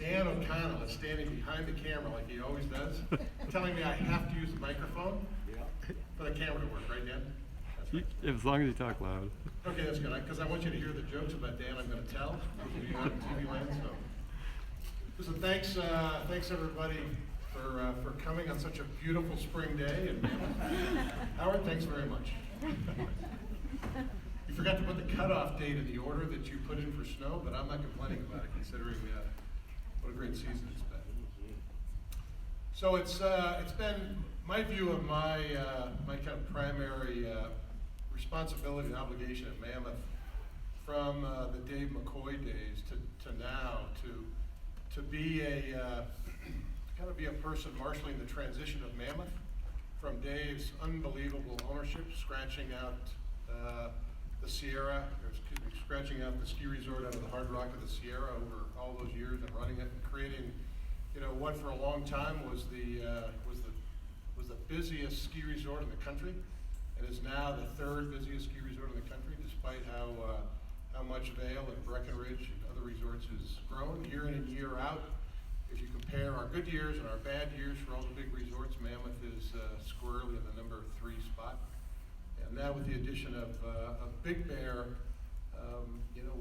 Dan O'Connell is standing behind the camera like he always does, telling me I have to use the microphone for the camera to work, right, Dan? That's right. As long as you talk loud. Okay, that's good, because I want you to hear the jokes about Dan I'm going to tell. Those of you on TV land, so. Listen, thanks everybody for coming on such a beautiful spring day. And Howard, thanks very much. You forgot to put the cutoff date in the order that you put in for snow, but I'm not complaining about it, considering what a great season it's been. So it's been my view of my kind of primary responsibility and obligation at Mammoth from the Dave McCoy days to now to be kind of be a person marshaling the transition of Mammoth from Dave's unbelievable ownership, scratching out the Sierra, scratching out the ski resort out of the hard rock of the Sierra over all those years and running it and creating, what for a long time was the busiest ski resort in the country, and is now the third busiest ski resort in the country, despite how much Vail and Breckenridge and other resorts has grown year in and year out. If you compare our good years and our bad years for all the big resorts, Mammoth is squarely in the number 3 spot. And now with the addition of Big Bear,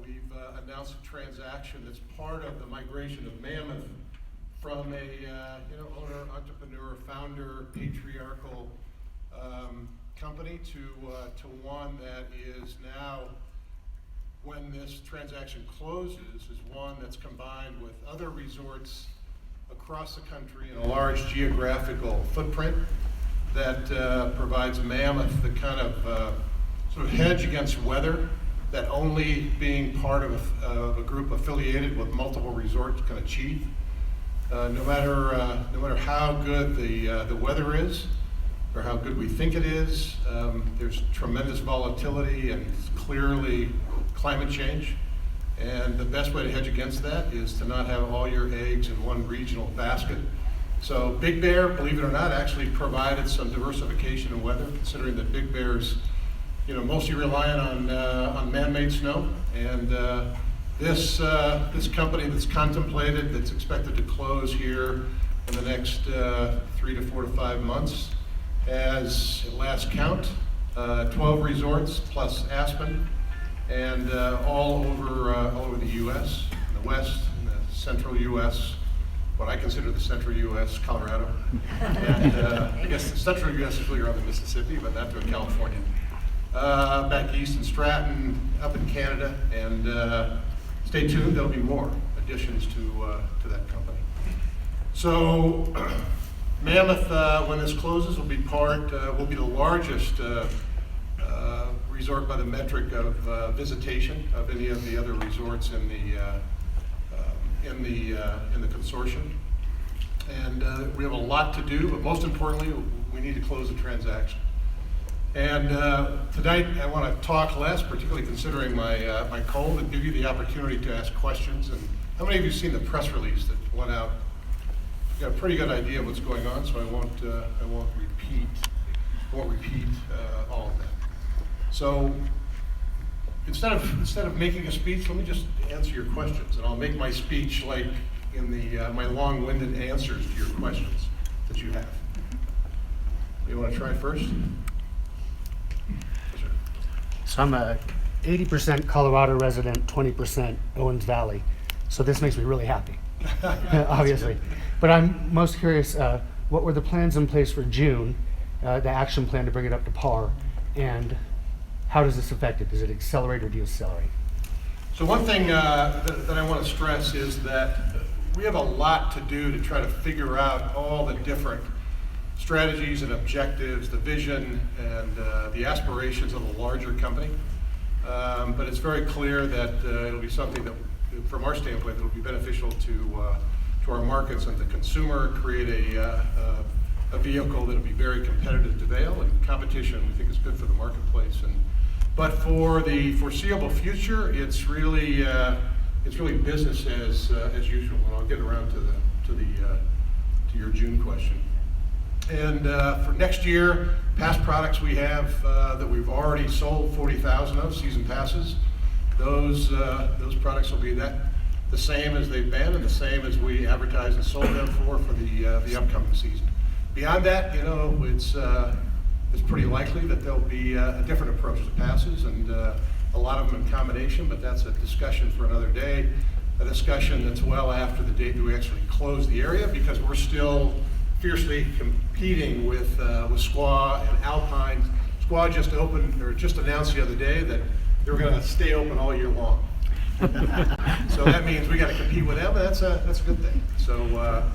we've announced a transaction that's part of the migration of Mammoth from a owner, entrepreneur, founder, patriarchal company to one that is now, when this transaction closes, is one that's combined with other resorts across the country in a large geographical footprint that provides Mammoth the kind of sort of hedge against weather that only being part of a group affiliated with multiple resorts can achieve. No matter how good the weather is, or how good we think it is, there's tremendous volatility and clearly climate change. And the best way to hedge against that is to not have all your eggs in one regional basket. So Big Bear, believe it or not, actually provided some diversification in weather, considering that Big Bear's mostly reliant on man-made snow. And this company that's contemplated, that's expected to close here in the next 3 to 4 to 5 months, has, at last count, 12 resorts plus Aspen, and all over the U.S., in the West, in the Central U.S., what I consider the Central U.S., Colorado, and I guess the Central U.S. is really around the Mississippi, but not to California. Back east in Stratton, up in Canada, and stay tuned, there'll be more additions to that company. So Mammoth, when this closes, will be the largest resort by the metric of visitation of any of the other resorts in the consortium. And we have a lot to do, but most importantly, we need to close the transaction. And tonight I want to talk less, particularly considering my cold, and give you the opportunity to ask questions. And how many of you have seen the press release that went out? You've got a pretty good idea of what's going on, so I won't repeat all of that. So instead of making a speech, let me just answer your questions, and I'll make my speech like in my long-winded answers to your questions that you have. You want to try first? So I'm a 80% Colorado resident, 20% Owens Valley. So this makes me really happy, obviously. But I'm most curious, what were the plans in place for June, the action plan to bring it up to par, and how does this affect it? Does it accelerate or decelerate? So one thing that I want to stress is that we have a lot to do to try to figure out all the different strategies and objectives, the vision and the aspirations of a larger company. But it's very clear that it'll be something that, from our standpoint, that will be beneficial to our markets and the consumer, create a vehicle that will be very competitive to Vail, and competition we think is good for the marketplace. But for the foreseeable future, it's really business as usual. And I'll get around to your June question. And for next year, past products we have that we've already sold 40,000 of, season passes. Those products will be that the same as they've been and the same as we advertised and sold them for the upcoming season. Beyond that, you know, it's pretty likely that there'll be a different approach to passes, and a lot of them in combination, but that's a discussion for another day, a discussion that's well after the date that we actually close the area, because we're still fiercely competing with Squaw and Alpine. Squaw just opened, or just announced the other day that they're gonna stay open all year long. So that means we gotta compete with them, and that's a good thing. So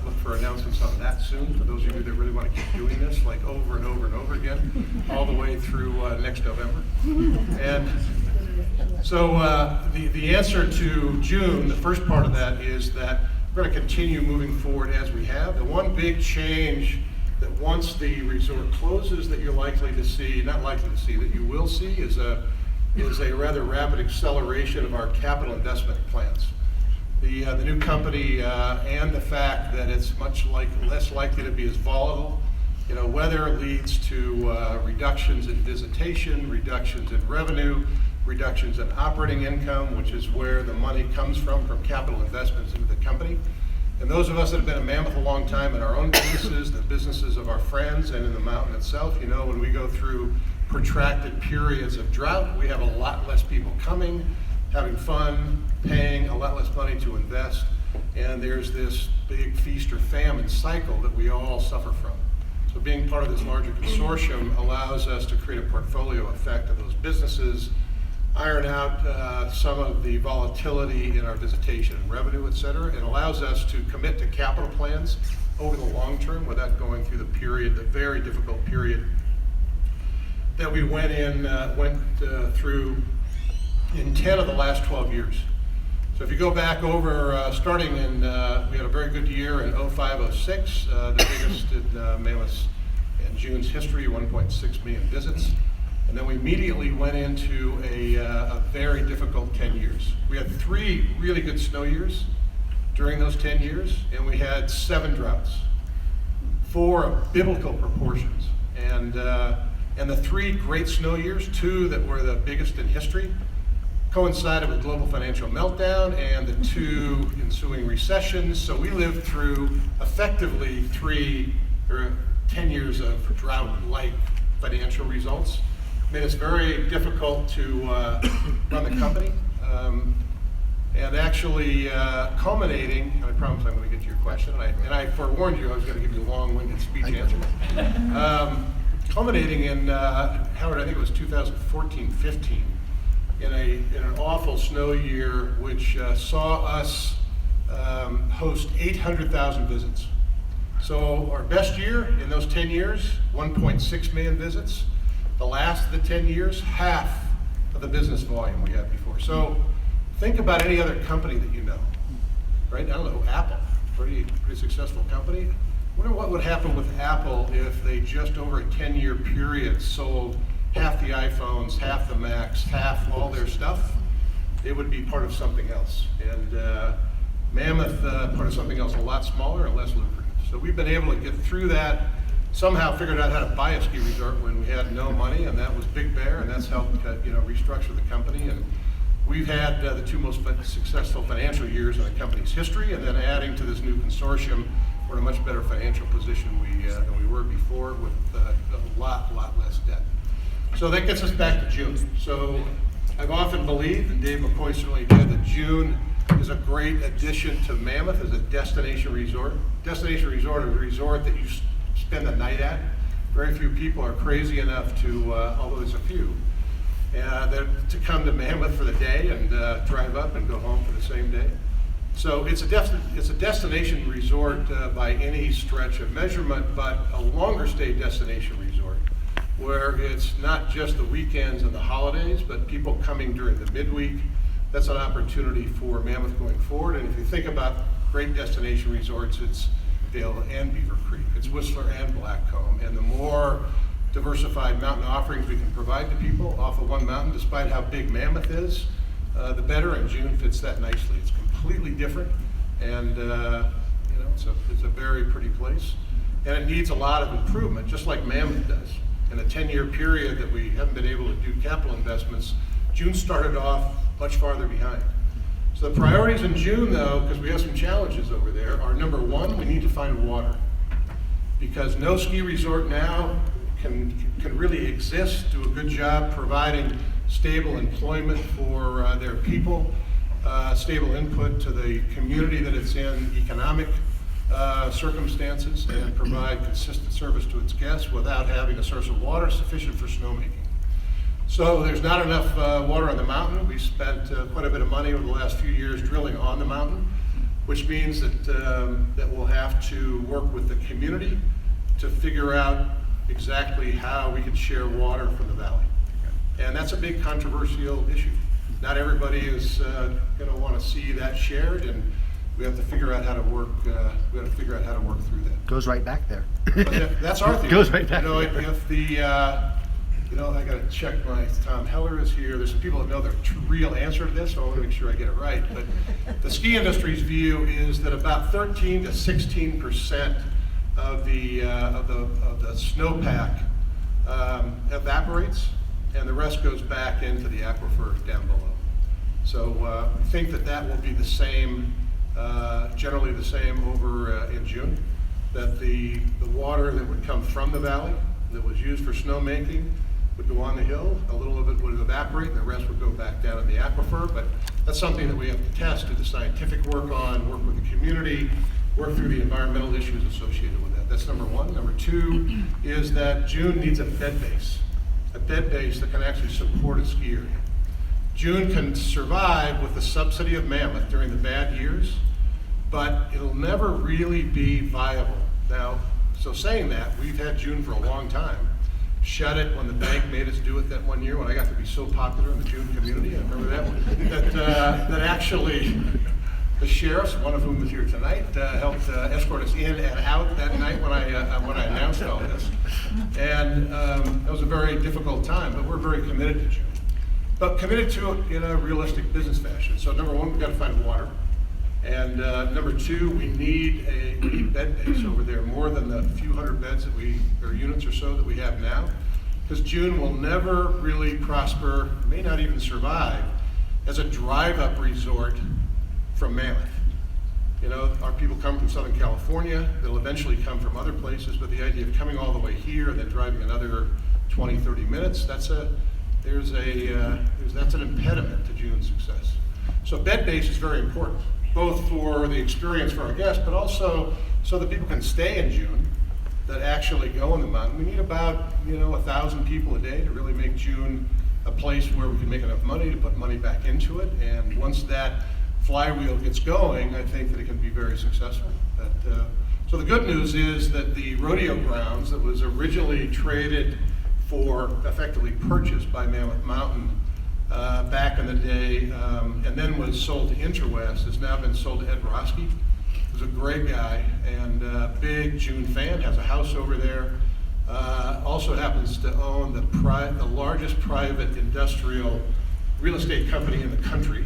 look for announcements on that soon, for those of you that really wanna keep doing this, like over and over and over again, all the way through next November. And so the answer to June, the first part of that is that we're gonna continue moving forward as we have. The one big change that once the resort closes that you're likely to see, not likely to see, that you will see is a rather rapid acceleration of our capital investment plans. The new company and the fact that it's less likely to be as volatile. You know, weather leads to reductions in visitation, reductions in revenue, reductions in operating income, which is where the money comes from capital investments into the company. And those of us that have been at Mammoth a long time in our own businesses, the businesses of our friends, and in the mountain itself, you know, when we go through protracted periods of drought, we have a lot less people coming, having fun, paying a lot less money to invest, and there's this big feast or famine cycle that we all suffer from. So being part of this larger consortium allows us to create a portfolio effect of those businesses, iron out some of the volatility in our visitation and revenue, et cetera. It allows us to commit to capital plans over the long term without going through the very difficult period that we went through in 10 of the last 12 years. So if you go back over, starting in, we had a very good year in 05-06, the biggest in Mammoth's and June's history, 1.6 million visits. And then we immediately went into a very difficult 10 years. We had 3 really good snow years during those 10 years, and we had 7 droughts, 4 of biblical proportions. And the 3 great snow years, 2 that were the biggest in history, coincided with global financial meltdown and the 2 ensuing recessions. So we lived through effectively 10 years of drought-like financial results. Made it very difficult to run the company. And actually culminating, and I promise I'm going to get to your question, and I forewarned you I was going to give you a long-winded speech answer. Culminating in, Howard, I think it was 2014-15, in an awful snow year, which saw us host 800,000 visits. So our best year in those 10 years, 1.6 million visits. The last of the 10 years, half of the business volume we had before. So think about any other company that you know, right? I don't know, Apple, pretty successful company. Wonder what would happen with Apple if they just over a 10-year period sold half the iPhones, half the Macs, half all their stuff. It would be part of something else. And Mammoth, part of something else a lot smaller and less lucrative. So we've been able to get through that, somehow figured out how to buy a ski resort when we had no money, and that was Big Bear, and that's helped restructure the company. And we've had the 2 most successful financial years in the company's history, and then adding to this new consortium, we're in a much better financial position than we were before, with a lot less debt. So that gets us back to June. So I've often believed, and Dave McCoy certainly did, that June is a great addition to Mammoth as a destination resort. Destination resort is a resort that you spend the night at. Very few people are crazy enough to, although there's a few, to come to Mammoth for the day and drive up and go home for the same day. So it's a destination resort by any stretch of measurement, but a longer stay destination resort, where it's not just the weekends and the holidays, but people coming during the midweek. That's an opportunity for Mammoth going forward. And if you think about great destination resorts, it's Vail and Beaver Creek, it's Whistler and Blackcomb, and the more diversified mountain offerings we can provide to people off of one mountain, despite how big Mammoth is, the better, and June fits that nicely. It's completely different, and it's a very pretty place, and it needs a lot of improvement, just like Mammoth does. In a 10-year period that we haven't been able to do capital investments, June started off much farther behind. So the priorities in June, though, because we have some challenges over there, are number one, we need to find water. Because no ski resort now can really exist, do a good job providing stable employment for their people, stable input to the community that it's in, economic circumstances, and provide consistent service to its guests without having a source of water sufficient for snowmaking. So there's not enough water on the mountain. We spent quite a bit of money over the last few years drilling on the mountain, which means that we'll have to work with the community to figure out exactly how we can share water from the valley. And that's a big controversial issue. Not everybody is going to want to see that shared, and we have to figure out how to work. We have to figure out how to work through that. Goes right back there. But that's our theory. Goes right back. You know, if the I got to check Tom Heller is here. There's some people that know the real answer to this, so I want to make sure I get it right. But the ski industry's view is that about 13 to 16% of the snowpack evaporates, and the rest goes back into the aquifer down below. So we think that will be the same, generally the same over in June. That the water that would come from the valley that was used for snowmaking would go on the hill, a little of it would evaporate, and the rest would go back down in the aquifer. But that's something that we have to test, do the scientific work on, work with the community, work through the environmental issues associated with that. That's number one. Number two is that June needs a bed base that can actually support a ski area. June can survive with the subsidy of Mammoth during the bad years, but it'll never really be viable. Now, so saying that, we've had June for a long time. Shut it when the bank made us do it that one year when I got to be so popular in the June community. I remember that one. That actually the sheriffs, one of whom is here tonight, helped escort us in and out that night when I announced all this. And that was a very difficult time, but we're very committed to June. But committed to it in a realistic business fashion. So number one, we've got to find water. And number two, we need a bed base over there, more than the few hundred beds or units or so that we have now. Because June will never really prosper, may not even survive, as a drive-up resort from Mammoth. You know, our people come from Southern California, they'll eventually come from other places, but the idea of coming all the way here and then driving another 20, 30 minutes, that's an impediment to June's success. So bed base is very important, both for the experience for our guests, but also so that people can stay in June, that actually go on the mountain. We need about 1,000 people a day to really make June a place where we can make enough money to put money back into it. And once that flywheel gets going, I think that it can be very successful. So the good news is that the rodeo grounds that was originally traded for, effectively purchased by Mammoth Mountain back in the day, and then was sold to Interwest, has now been sold to Ed Roski, who's a great guy and a big June fan, has a house over there. Also happens to own the largest private industrial real estate company in the country.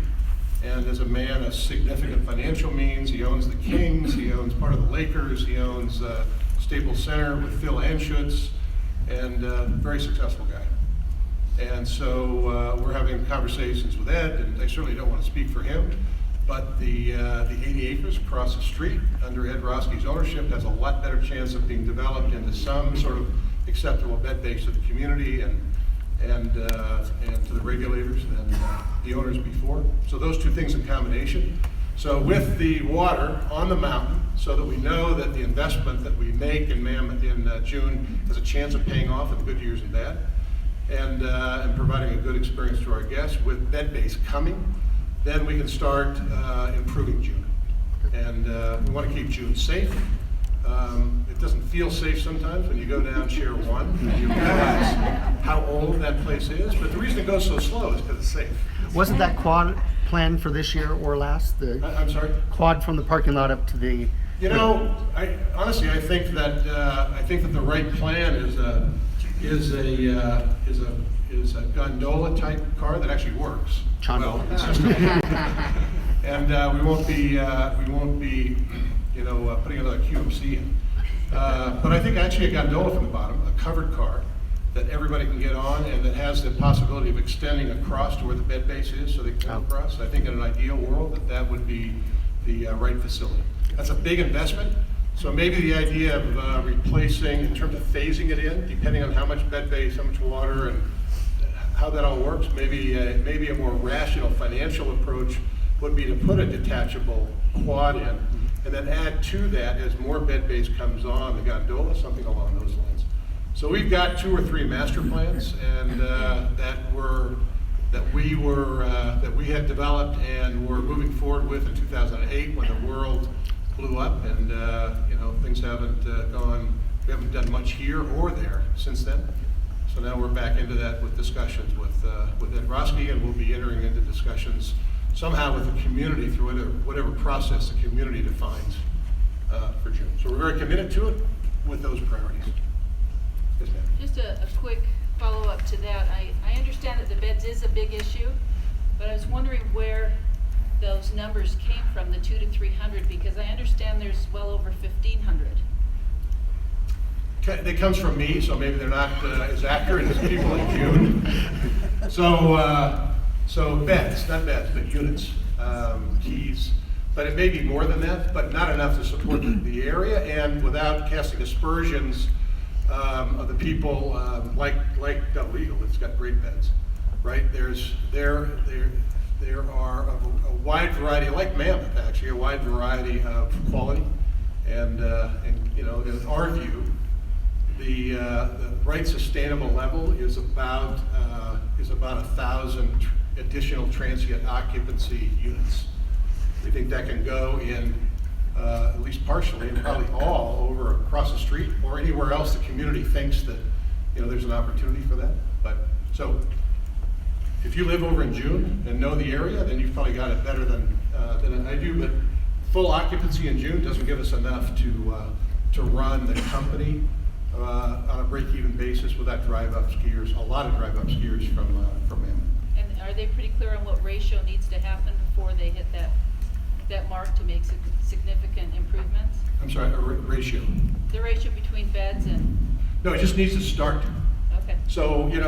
And as a man of significant financial means, he owns the Kings, he owns part of the Lakers, he owns Staples Center with Phil Anschutz, and very successful guy. And so we're having conversations with Ed, and I certainly don't want to speak for him, but the 80 acres across the street under Ed Roski's ownership has a lot better chance of being developed into some sort of acceptable bed base to the community and to the regulators than the owners before. So those two things in combination. So with the water on the mountain, so that we know that the investment that we make in Mammoth in June has a chance of paying off in good years and bad, and providing a good experience to our guests with bed base coming, then we can start improving June. And we want to keep June safe. It doesn't feel safe sometimes when you go down Chair 1 and you realize how old that place is, but the reason it goes so slow is because it's safe. Wasn't that quad planned for this year or last? I'm sorry? Quad from the parking lot up to the... Honestly, I think that the right plan is a gondola type car that actually works. Gondola. And we won't be putting another QMC in. But I think actually a gondola from the bottom, a covered car, that everybody can get on and that has the possibility of extending across to where the bed base is so they can come across. I think in an ideal world that would be the right facility. That's a big investment. So maybe the idea of replacing, in terms of phasing it in, depending on how much bed base, how much water, and how that all works, maybe a more rational financial approach would be to put a detachable quad in, and then add to that as more bed base comes on, the gondola, something along those lines. So we've got 2 or 3 master plans, and that we had developed and were moving forward with in 2008 when the world blew up, and things haven't gone. We haven't done much here or there since then. So now we're back into that with discussions with Ed Roski, and we'll be entering into discussions somehow with the community through whatever process the community defines for June. So we're very committed to it with those priorities. Yes, ma'am. Just a quick follow-up to that. I understand that the beds is a big issue, but I was wondering where those numbers came from, the 200 to 300, because I understand there's well over 1,500. It comes from me, so maybe they're not as accurate as people in June. So beds, not beds, but units, keys. But it may be more than that, but not enough to support the area, and without casting aspersions of the people like Double Eagle. It's got great beds, right? There are a wide variety, like Mammoth actually, a wide variety of quality, and in our view, the right sustainable level is about 1,000 additional transient occupancy units. We think that can go in at least partially, and probably all over across the street or anywhere else the community thinks that there's an opportunity for that. But so if you live over in June and know the area, then you've probably got it better than I do. But full occupancy in June doesn't give us enough to run the company on a break-even basis without drive-up skiers, a lot of drive-up skiers from Mammoth. And are they pretty clear on what ratio needs to happen before they hit that mark to make significant improvements? I'm sorry, a ratio. The ratio between beds and... No, it just needs to start. Okay. So, in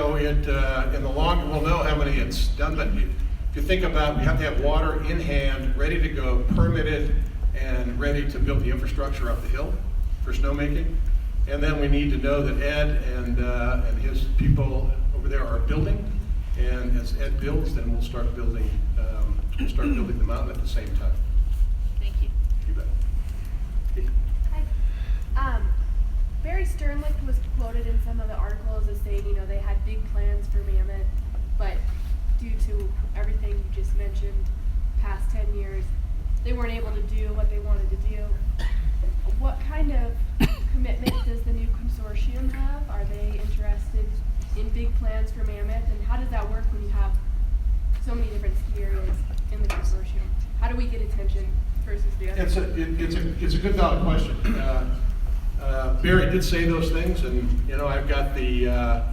the long, we'll know how many it's done, but if you think about, we have to have water in hand, ready to go, permitted, and ready to build the infrastructure up the hill for snowmaking. And then we need to know that Ed and his people over there are building, and as Ed builds, then we'll start building the mountain at the same time. Thank you. You bet. Hi. Barry Sternlicht was quoted in some of the articles as saying, they had big plans for Mammoth, but due to everything you just mentioned, past 10 years, they weren't able to do what they wanted to do. What kind of commitment does the new consortium have? Are they interested in big plans for Mammoth, and how does that work when you have so many different ski areas in the consortium? How do we get attention versus the other? It's a good valid question. Barry did say those things, and I've got the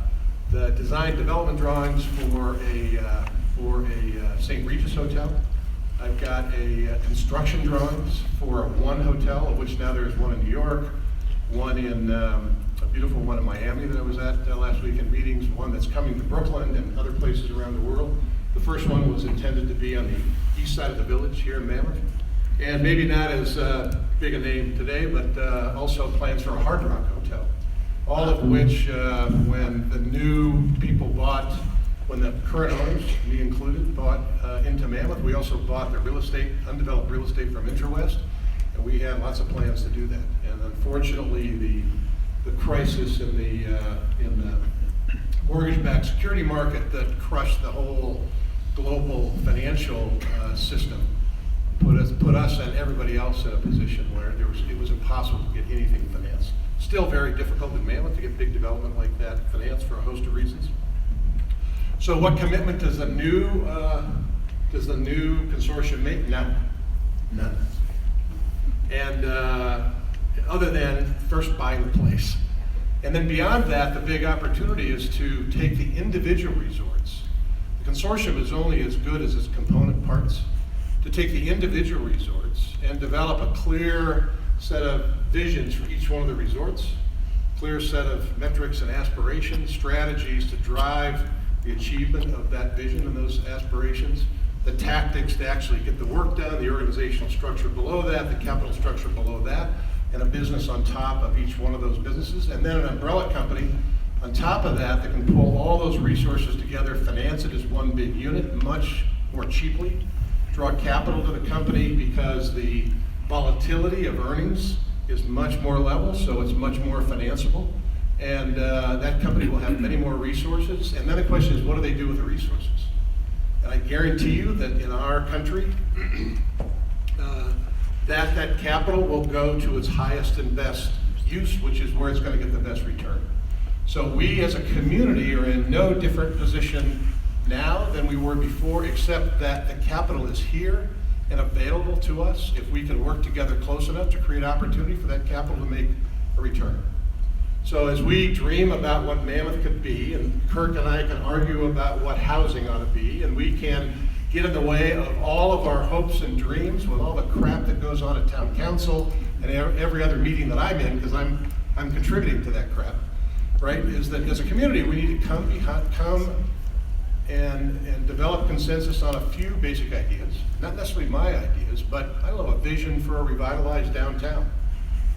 design development drawings for a St. Regis hotel. I've got a construction drawings for one hotel, of which now there's one in New York, one in a beautiful one in Miami that I was at last week in meetings, one that's coming to Brooklyn and other places around the world. The first one was intended to be on the east side of the village here in Mammoth. And maybe not as big a name today, but also plans for a Hard Rock hotel. All of which, when the new people bought, when the current owners, me included, bought into Mammoth, we also bought the real estate, undeveloped real estate from Interwest, and we had lots of plans to do that. And unfortunately, the crisis in the mortgage-backed security market that crushed the whole global financial system put us and everybody else in a position where it was impossible to get anything financed. Still very difficult in Mammoth to get big development like that financed for a host of reasons. So what commitment does the new consortium make? None. And other than first buying the place. And then beyond that, the big opportunity is to take the individual resorts. The consortium is only as good as its component parts. To take the individual resorts and develop a clear set of visions for each one of the resorts clear set of metrics and aspirations, strategies to drive the achievement of that vision and those aspirations, the tactics to actually get the work done, the organizational structure below that, the capital structure below that, and a business on top of each one of those businesses, and then an umbrella company on top of that that can pull all those resources together, finance it as one big unit much more cheaply, draw capital to the company because the volatility of earnings is much more level, so it's much more financeable, and that company will have many more resources. And then the question is, what do they do with the resources? And I guarantee you that in our country, that capital will go to its highest and best use, which is where it's going to get the best return. So we as a community are in no different position now than we were before, except that the capital is here and available to us if we can work together close enough to create opportunity for that capital to make a return. So as we dream about what Mammoth could be, and Kirk and I can argue about what housing ought to be, and we can get in the way of all of our hopes and dreams with all the crap that goes on at town council and every other meeting that I'm in, because I'm contributing to that crap, right? Is that as a community we need to come and develop consensus on a few basic ideas, not necessarily my ideas, but I love a vision for a revitalized downtown.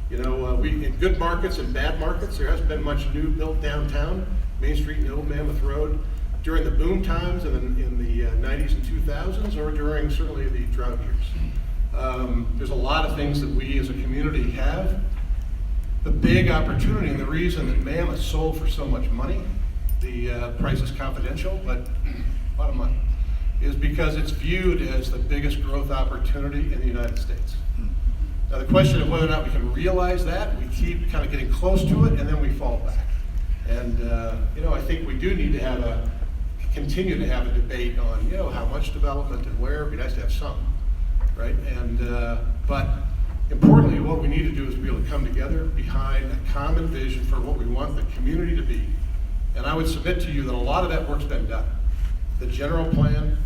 You know, we in good markets and bad markets, there hasn't been much new built downtown, Main Street and Old Mammoth Road, during the boom times in the 90s and 2000s, or during certainly the drought years. There's a lot of things that we as a community have. The big opportunity and the reason that Mammoth sold for so much money, the price is confidential, but a lot of money, is because it's viewed as the biggest growth opportunity in the United States. Now the question of whether or not we can realize that, we keep kind of getting close to it and then we fall back. And you know, I think we do need to continue to have a debate on, you know, how much development and where. It'd be nice to have some, right? And but importantly, what we need to do is be able to come together behind a common vision for what we want the community to be. And I would submit to you that a lot of that work's been done. The general plan,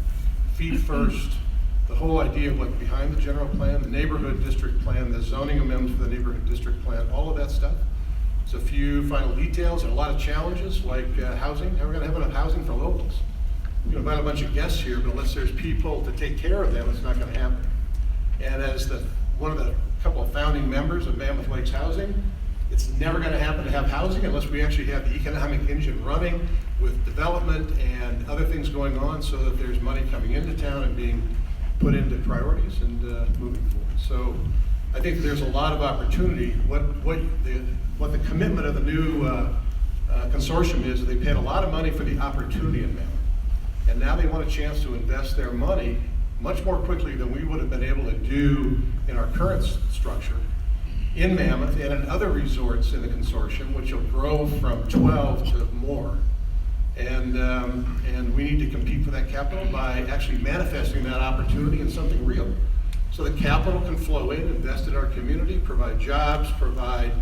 feet first, the whole idea of what's behind the general plan, the neighborhood district plan, the zoning amendments for the neighborhood district plan, all of that stuff. There's a few final details and a lot of challenges like housing. How are we going to have enough housing for locals? We can invite a bunch of guests here, but unless there's people to take care of them, it's not going to happen. And as one of the couple of founding members of Mammoth Lakes Housing, it's never going to happen to have housing unless we actually have the economic engine running with development and other things going on so that there's money coming into town and being put into priorities and moving forward. So I think there's a lot of opportunity. What the commitment of the new consortium is, they paid a lot of money for the opportunity in Mammoth. And now they want a chance to invest their money much more quickly than we would have been able to do in our current structure in Mammoth and in other resorts in the consortium, which will grow from 12 to more. And we need to compete for that capital by actually manifesting that opportunity in something real. So the capital can flow in, invest in our community, provide jobs, provide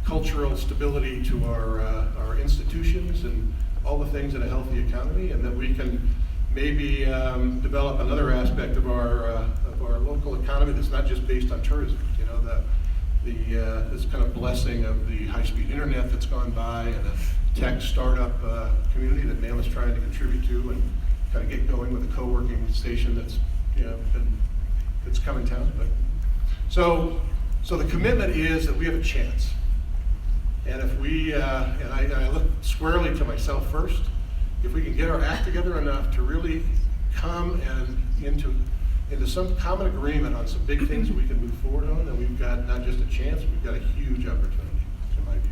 cultural stability to our institutions and all the things in a healthy economy, and that we can maybe develop another aspect of our local economy that's not just based on tourism. You know, this kind of blessing of the high-speed internet that's gone by, and a tech startup community that Mammoth's trying to contribute to and kind of get going with a co-working station that's that's come in town. But so the commitment is that we have a chance, and if we and I look squarely to myself first. If we can get our act together enough to really come and into some common agreement on some big things that we can move forward on, then we've got not just a chance, we've got a huge opportunity, in my view.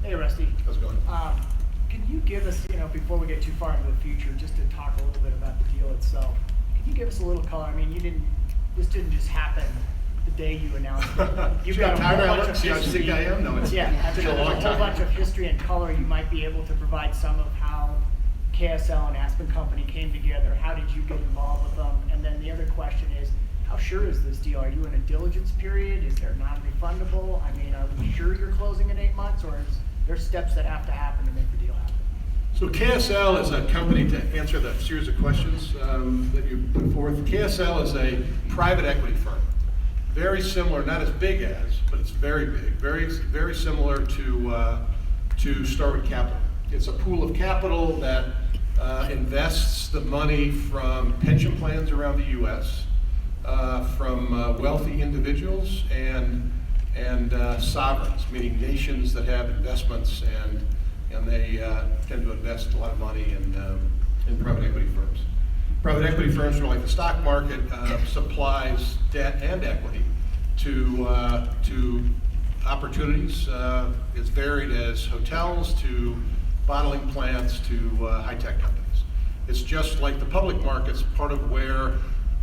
Hey, Rusty. How's it going? Can you give us, before we get too far into the future, just to talk a little bit about the deal itself? Can you give us a little color? I mean, this didn't just happen the day you announced it. You've got a whole bunch of see how sick I am? No, it's yeah, been a long whole time. bunch of history and color. You might be able to provide some of how KSL and Aspen Company came together. How did you get involved with them? And then the other question is, how sure is this deal? Are you in a diligence period? Is there non-refundable? I mean, are we sure you're closing in 8 months, or is there steps that have to happen to make the deal happen? So KSL is a company, to answer the series of questions that you put forth. KSL is a private equity firm. very similar, not as big as, but it's very big, very similar to Starwood Capital. It's a pool of capital that invests the money from pension plans around the U.S., from wealthy individuals and sovereigns, meaning nations that have investments, and they tend to invest a lot of money in private equity firms. Private equity firms are like the stock market, supplies debt and equity to opportunities as varied as hotels to bottling plants to high-tech companies. It's just like the public markets, part of where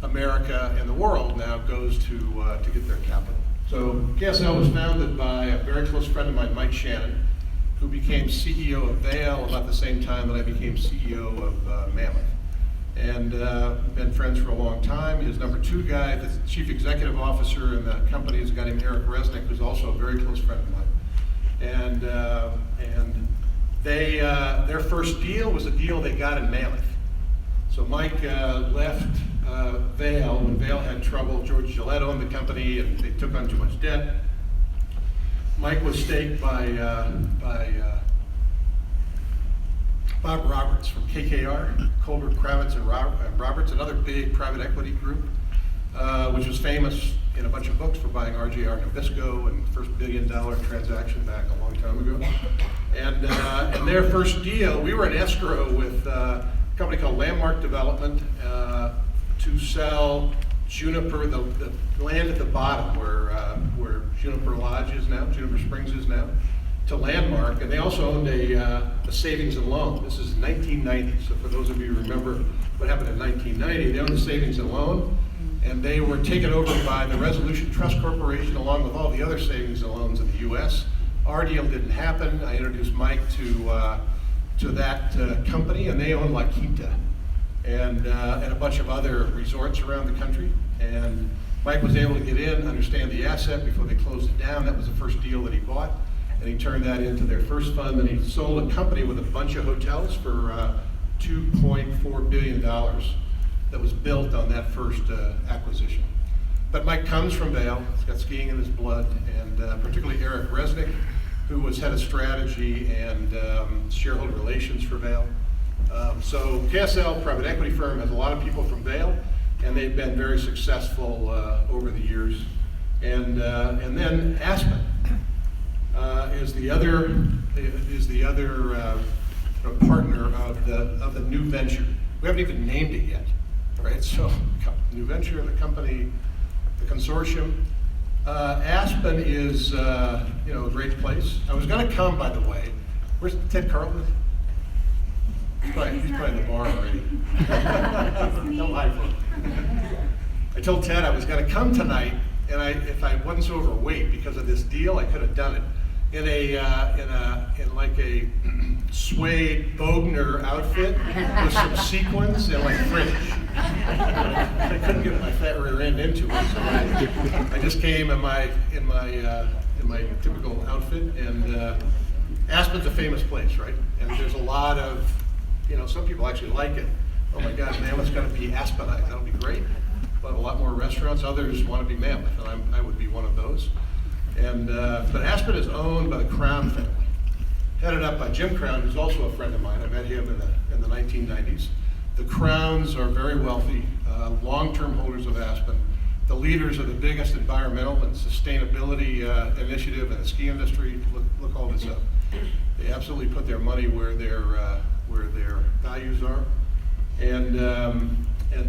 America and the world now goes to get their capital. So KSL was founded by a very close friend of mine, Mike Shannon, who became CEO of Vail about the same time that I became CEO of Mammoth. And been friends for a long time. His number 2 guy, the chief executive officer in the company, is a guy named Eric Resnick, who's also a very close friend of mine. And they their first deal was a deal they got in Mammoth. So Mike left Vail when Vail had trouble. George Gillette owned the company, and they took on too much debt. Mike was staked by Bob Roberts from KKR, Colbert, Kravitz, and Roberts, another big private equity group, which was famous in a bunch of books for buying RJR Nabisco and the first $1 billion transaction back a long time ago. And their first deal, we were in escrow with a company called Landmark Development to sell Juniper, the land at the bottom where Juniper Lodge is now, Juniper Springs is now, to Landmark. And they also owned a savings and loan. This is 1990, so for those of you who remember what happened in 1990, they owned a savings and loan, and they were taken over by the Resolution Trust Corporation along with all the other savings and loans in the U.S. Our deal didn't happen. I introduced Mike to that company, and they own La Quinta and a bunch of other resorts around the country. And Mike was able to get in, understand the asset before they closed it down. That was the first deal that he bought, and he turned that into their first fund. And he sold a company with a bunch of hotels for $2.4 billion that was built on that first acquisition. But Mike comes from Vail. He's got skiing in his blood, and particularly Eric Resnick, who was head of strategy and shareholder relations for Vail. So KSL, private equity firm, has a lot of people from Vail, and they've been very successful over the years. And then Aspen is the other partner of the new venture. We haven't even named it yet, right? So new venture, the company, the consortium. Aspen is a great place. I was going to come, by the way. Where's Ted Carlton? He's probably in the bar already. Don't lie for him. I told Ted I was going to come tonight, and if I wasn't so overweight because of this deal, I could have done it in like a suede Bogner outfit with some sequins and like fringe. I couldn't get my fat rear end into it, so I just came in my typical outfit. And Aspen's a famous place, right? And there's a lot of, some people actually like it. Oh my God, Mammoth's got to be Aspenite. That'll be great. But a lot more restaurants. Others want to be Mammoth, and I would be one of those. And but Aspen is owned by the Crown family, headed up by Jim Crown, who's also a friend of mine. I met him in the 1990s. The Crowns are very wealthy, long-term holders of Aspen, the leaders of the biggest environmental and sustainability initiative in the ski industry. Look all this up. They absolutely put their money where their values are, and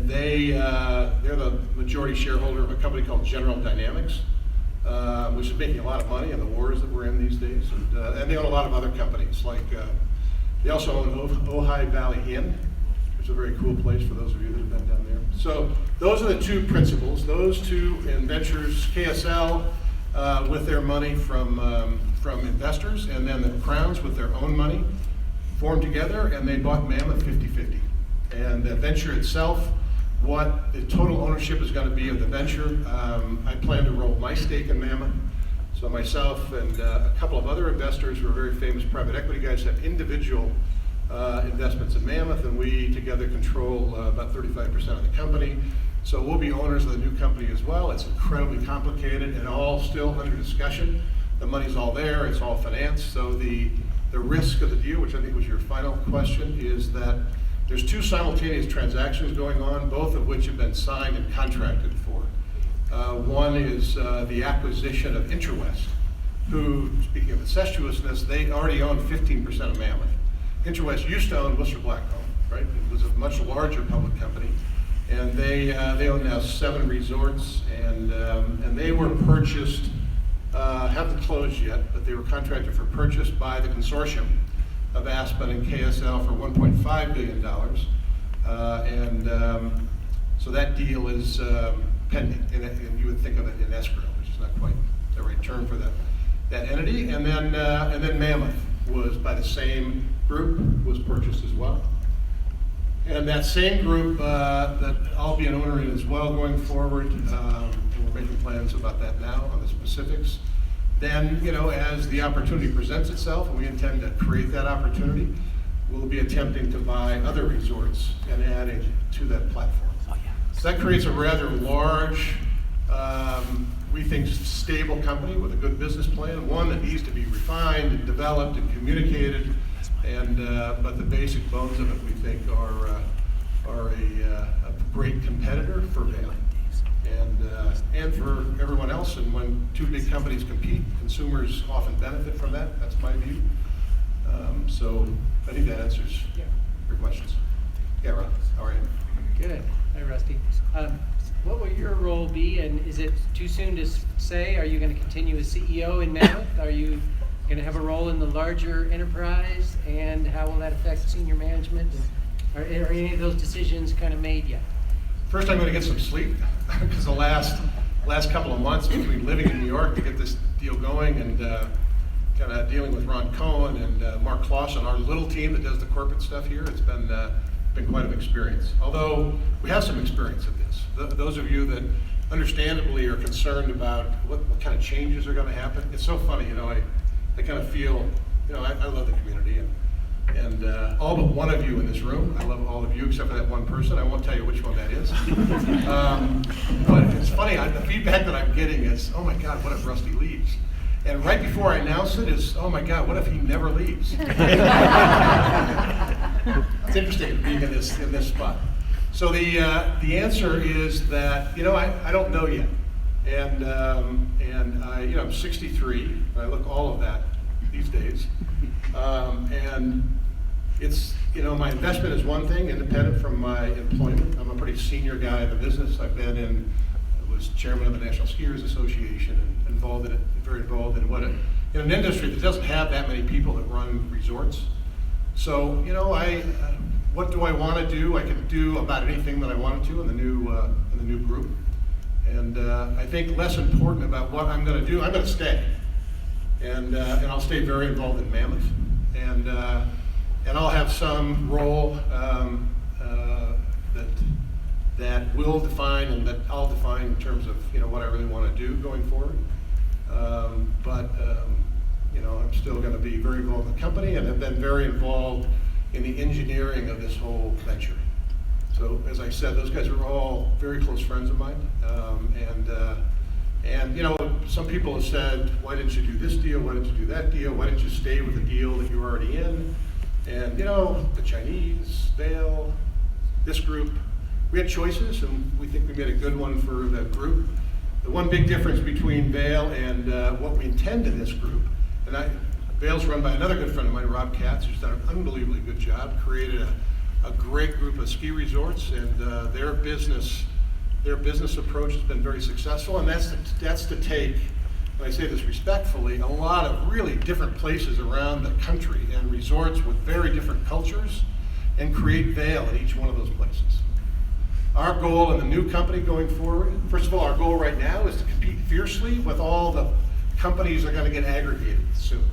they're the majority shareholder of a company called General Dynamics, which is making a lot of money in the wars that we're in these days. And they own a lot of other companies, like they also own Ojai Valley Inn, which is a very cool place for those of you that have been down there. So those are the two principles. Those two in ventures, KSL with their money from investors, and then the Crowns with their own money, formed together, and they bought Mammoth 50-50. And the venture itself, what the total ownership is going to be of the venture, I plan to roll my stake in Mammoth. So myself and a couple of other investors who are very famous private equity guys have individual investments in Mammoth, and we together control about 35% of the company. So we'll be owners of the new company as well. It's incredibly complicated and all still under discussion. The money's all there, it's all financed. So the risk of the deal, which I think was your final question, is that there's two simultaneous transactions going on, both of which have been signed and contracted for. One is the acquisition of Interwest, who, speaking of incestuousness, they already own 15% of Mammoth. Interwest used to own Worcester Blackcomb, right? It was a much larger public company, and they own now 7 resorts, and they were purchased, haven't closed yet, but they were contracted for purchase by the consortium of Aspen and KSL for $1.5 billion, so that deal is pending, and you would think of it in escrow, which is not quite the right term for that entity. And then Mammoth was, by the same group, was purchased as well. And that same group that I'll be an owner in as well going forward, and we're making plans about that now on the specifics. Then, as the opportunity presents itself, and we intend to create that opportunity, we'll be attempting to buy other resorts and adding to that platform. So that creates a rather large, we think, stable company with a good business plan, one that needs to be refined and developed and communicated, but the basic bones of it, we think, are a great competitor for Vail and for everyone else. And when two big companies compete, consumers often benefit from that. That's my view. So I think that answers your questions. Yeah, Rob, how are you? Good. Hi, Rusty. What will your role be, and is it too soon to say? Are you going to continue as CEO in Mammoth? Are you going to have a role in the larger enterprise, and how will that affect senior management? Are any of those decisions kind of made yet? First, I'm going to get some sleep, because the last couple of months between living in New York to get this deal going and kind of dealing with Ron Cohen and Mark Clausen, our little team that does the corporate stuff here, it's been quite an experience. Although we have some experience at this. Those of you that understandably are concerned about what kind of changes are going to happen, it's so funny, I kind of feel, I love the community, and all but one of you in this room, I love all of you except for that one person. I won't tell you which one that is. But it's funny, the feedback that I'm getting is, oh my God, what if Rusty leaves? And right before I announce it is, oh my God, what if he never leaves? It's interesting being in this spot. So the answer is that, I don't know yet. And I'm 63, and I look all of that these days. And it's, my investment is one thing, independent from my employment. I'm a pretty senior guy in the business. I was chairman of the National Skiers Association and very involved in in an industry that doesn't have that many people that run resorts. So, what do I want to do? I can do about anything that I wanted to in the new group. And I think less important about what I'm going to do, I'm going to stay. And I'll stay very involved in Mammoth. And I'll have some role that will define and that I'll define in terms of what I really want to do going forward. But I'm still going to be very involved in the company and have been very involved in the engineering of this whole venture. So as I said, those guys are all very close friends of mine. Some people have said, why didn't you do this deal? Why didn't you do that deal? Why didn't you stay with the deal that you were already in? And the Chinese, Vail, this group, we had choices, and we think we made a good one for the group. The one big difference between Vail and what we intend in this group, and Vail's run by another good friend of mine, Rob Katz, who's done an unbelievably good job, created a great group of ski resorts, and their business approach has been very successful, and that's to take, and I say this respectfully, a lot of really different places around the country and resorts with very different cultures, and create Vail at each one of those places. Our goal in the new company going forward, first of all, our goal right now is to compete fiercely with all the companies that are going to get aggregated soon.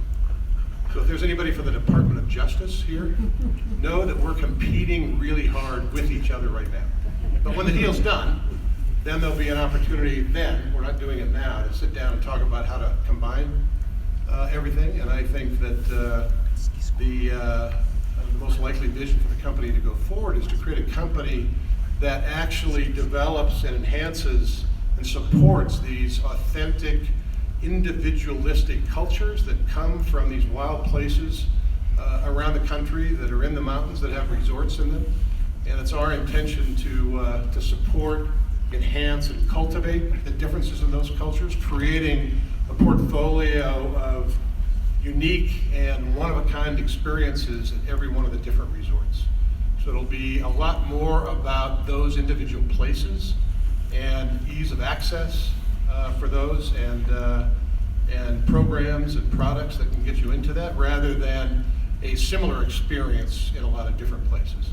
So if there's anybody from the Department of Justice here, know that we're competing really hard with each other right now. But when the deal's done, then there'll be an opportunity then, we're not doing it now, to sit down and talk about how to combine everything. And I think that the most likely vision for the company to go forward is to create a company that actually develops and enhances and supports these authentic, individualistic cultures that come from these wild places around the country that are in the mountains that have resorts in them. And it's our intention to support, enhance, and cultivate the differences in those cultures, creating a portfolio of unique and one-of-a-kind experiences at every one of the different resorts. So it'll be a lot more about those individual places and ease of access for those, and programs and products that can get you into that, rather than a similar experience in a lot of different places.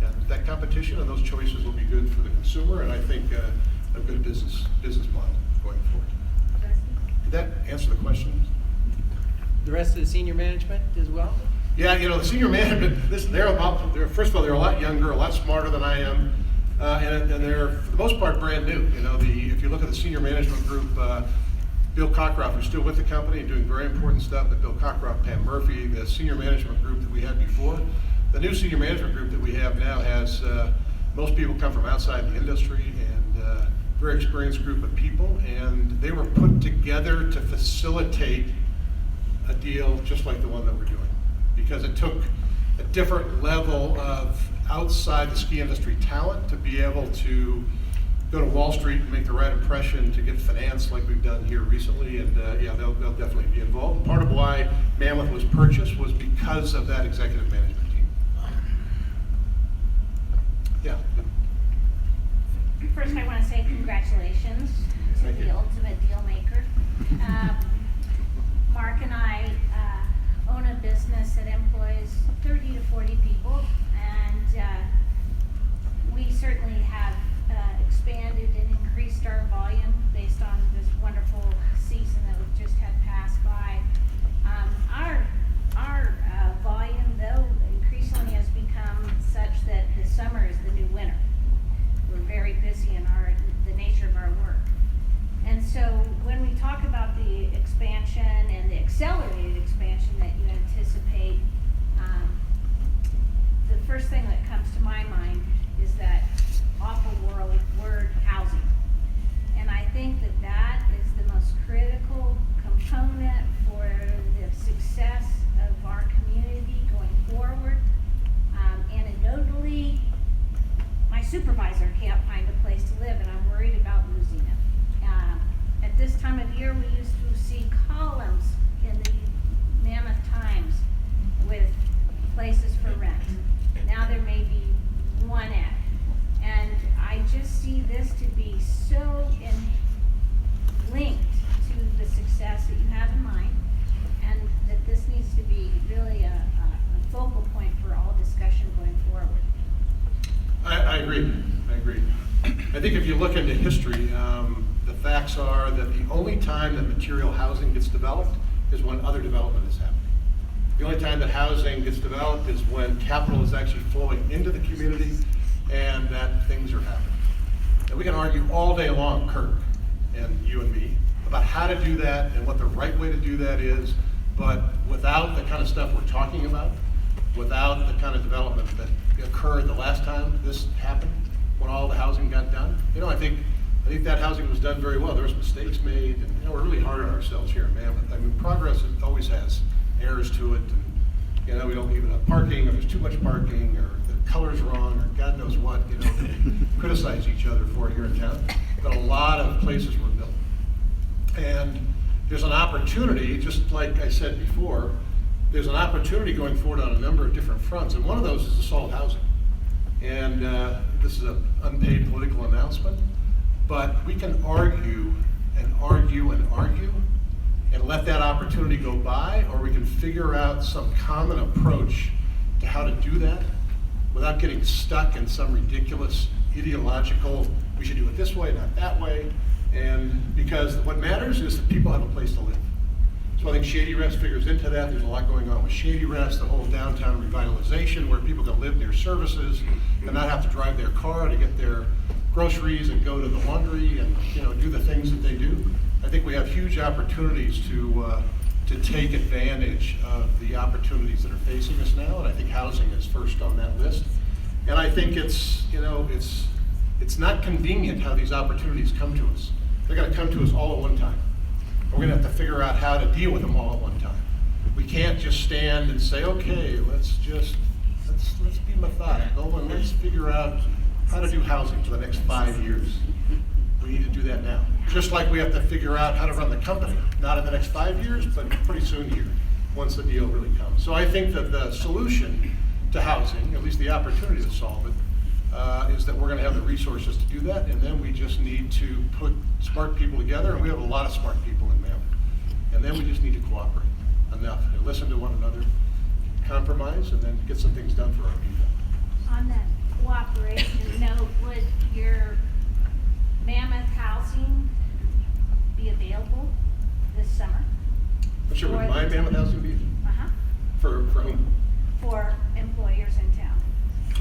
And that competition and those choices will be good for the consumer, and I think a good business model going forward. Did that answer the question? The rest of the senior management as well? Yeah, the senior management, listen, first of all, they're a lot younger, a lot smarter than I am, and they're, for the most part, brand new. If you look at the senior management group, Bill Cockroft, who's still with the company and doing very important stuff, but Bill Cockroft, Pam Murphy, the senior management group that we had before. The new senior management group that we have now has, most people come from outside the industry, and very experienced group of people, and they were put together to facilitate a deal just like the one that we're doing, because it took a different level of outside the ski industry talent to be able to go to Wall Street and make the right impression to get financed like we've done here recently, and they'll definitely be involved. Part of why Mammoth was purchased was because of that executive management team. Yeah. First, I want to say congratulations to Thank you. the ultimate deal maker. Mark and I own a business that employs 30 to 40 people, and we certainly have expanded and increased our volume based on this wonderful season that we've just had pass by. Our volume, though, increasingly has become such that the summer is the new winter. We're very busy in the nature of our work. And so when we talk about the expansion and the accelerated expansion that you anticipate, the first thing that comes to my mind is that awful word housing. And I think that is the most critical component for the success of our community going forward. Anecdotally, my supervisor can't find a place to live, and I'm worried about losing it. At this time of year, we used to see columns in the Mammoth Times with places for rent. Now there may be one ad. And I just see this to be so linked to the success that you have in mind, and that this needs to be really a focal point for all discussion going forward. I agree. I think if you look into history, the facts are that the only time that material housing gets developed is when other development is happening. The only time that housing gets developed is when capital is actually flowing into the community and that things are happening. And we can argue all day long, Kirk and you and me, about how to do that and what the right way to do that is, but without the kind of stuff we're talking about, without the kind of development that occurred the last time this happened, when all the housing got done, I think that housing was done very well. There was mistakes made, and we're really hard on ourselves here in Mammoth. I mean, progress always has errors to it, and we don't leave enough parking, or there's too much parking, or the color's wrong, or God knows what, criticize each other for here in town. But a lot of places were built. And there's an opportunity, just like I said before, there's an opportunity going forward on a number of different fronts, and one of those is assault housing. And this is an unpaid political announcement, but we can argue and argue and argue and let that opportunity go by, or we can figure out some common approach to how to do that without getting stuck in some ridiculous ideological, we should do it this way, not that way. And because what matters is that people have a place to live. So I think Shady Rest figures into that. There's a lot going on with Shady Rest, the whole downtown revitalization where people can live near services and not have to drive their car to get their groceries and go to the laundry and do the things that they do. I think we have huge opportunities to take advantage of the opportunities that are facing us now, and I think housing is first on that list. And I think it's, you know, it's not convenient how these opportunities come to us. They're gonna come to us all at one time. We're gonna have to figure out how to deal with them all at one time. We can't just stand and say, okay, let's be methodical and let's figure out how to do housing for the next 5 years. We need to do that now. Just like we have to figure out how to run the company, not in the next 5 years, but pretty soon here, once the deal really comes. So I think that the solution to housing, at least the opportunity to solve it, is that we're gonna have the resources to do that, and then we just need to put smart people together, and we have a lot of smart people in Mammoth. And then we just need to cooperate enough and listen to one another, compromise, and then get some things done for our people. On that cooperation note, would your Mammoth housing be available this summer? I'm sure, would my Mammoth housing be Uh-huh, for whom? for employers in town.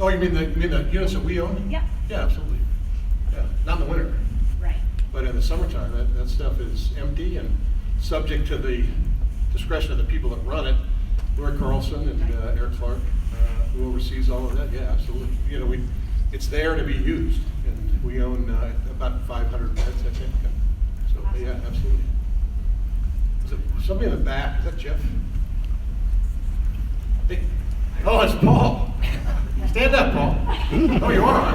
Oh, you mean the units that we own? Yep, Yeah, absolutely. Yeah, not in the winter, right. but in the summertime, that stuff is empty and subject to the discretion of the people that run it. Lori Carlson and Eric Clark, who oversees all of that. Yeah, absolutely. You know, it's there to be used, and we own about 500 beds, I think. So yeah, absolutely. Is it somebody in the back? Is that Jeff? Hey. Oh, it's Paul. Stand up, Paul. Oh, you are.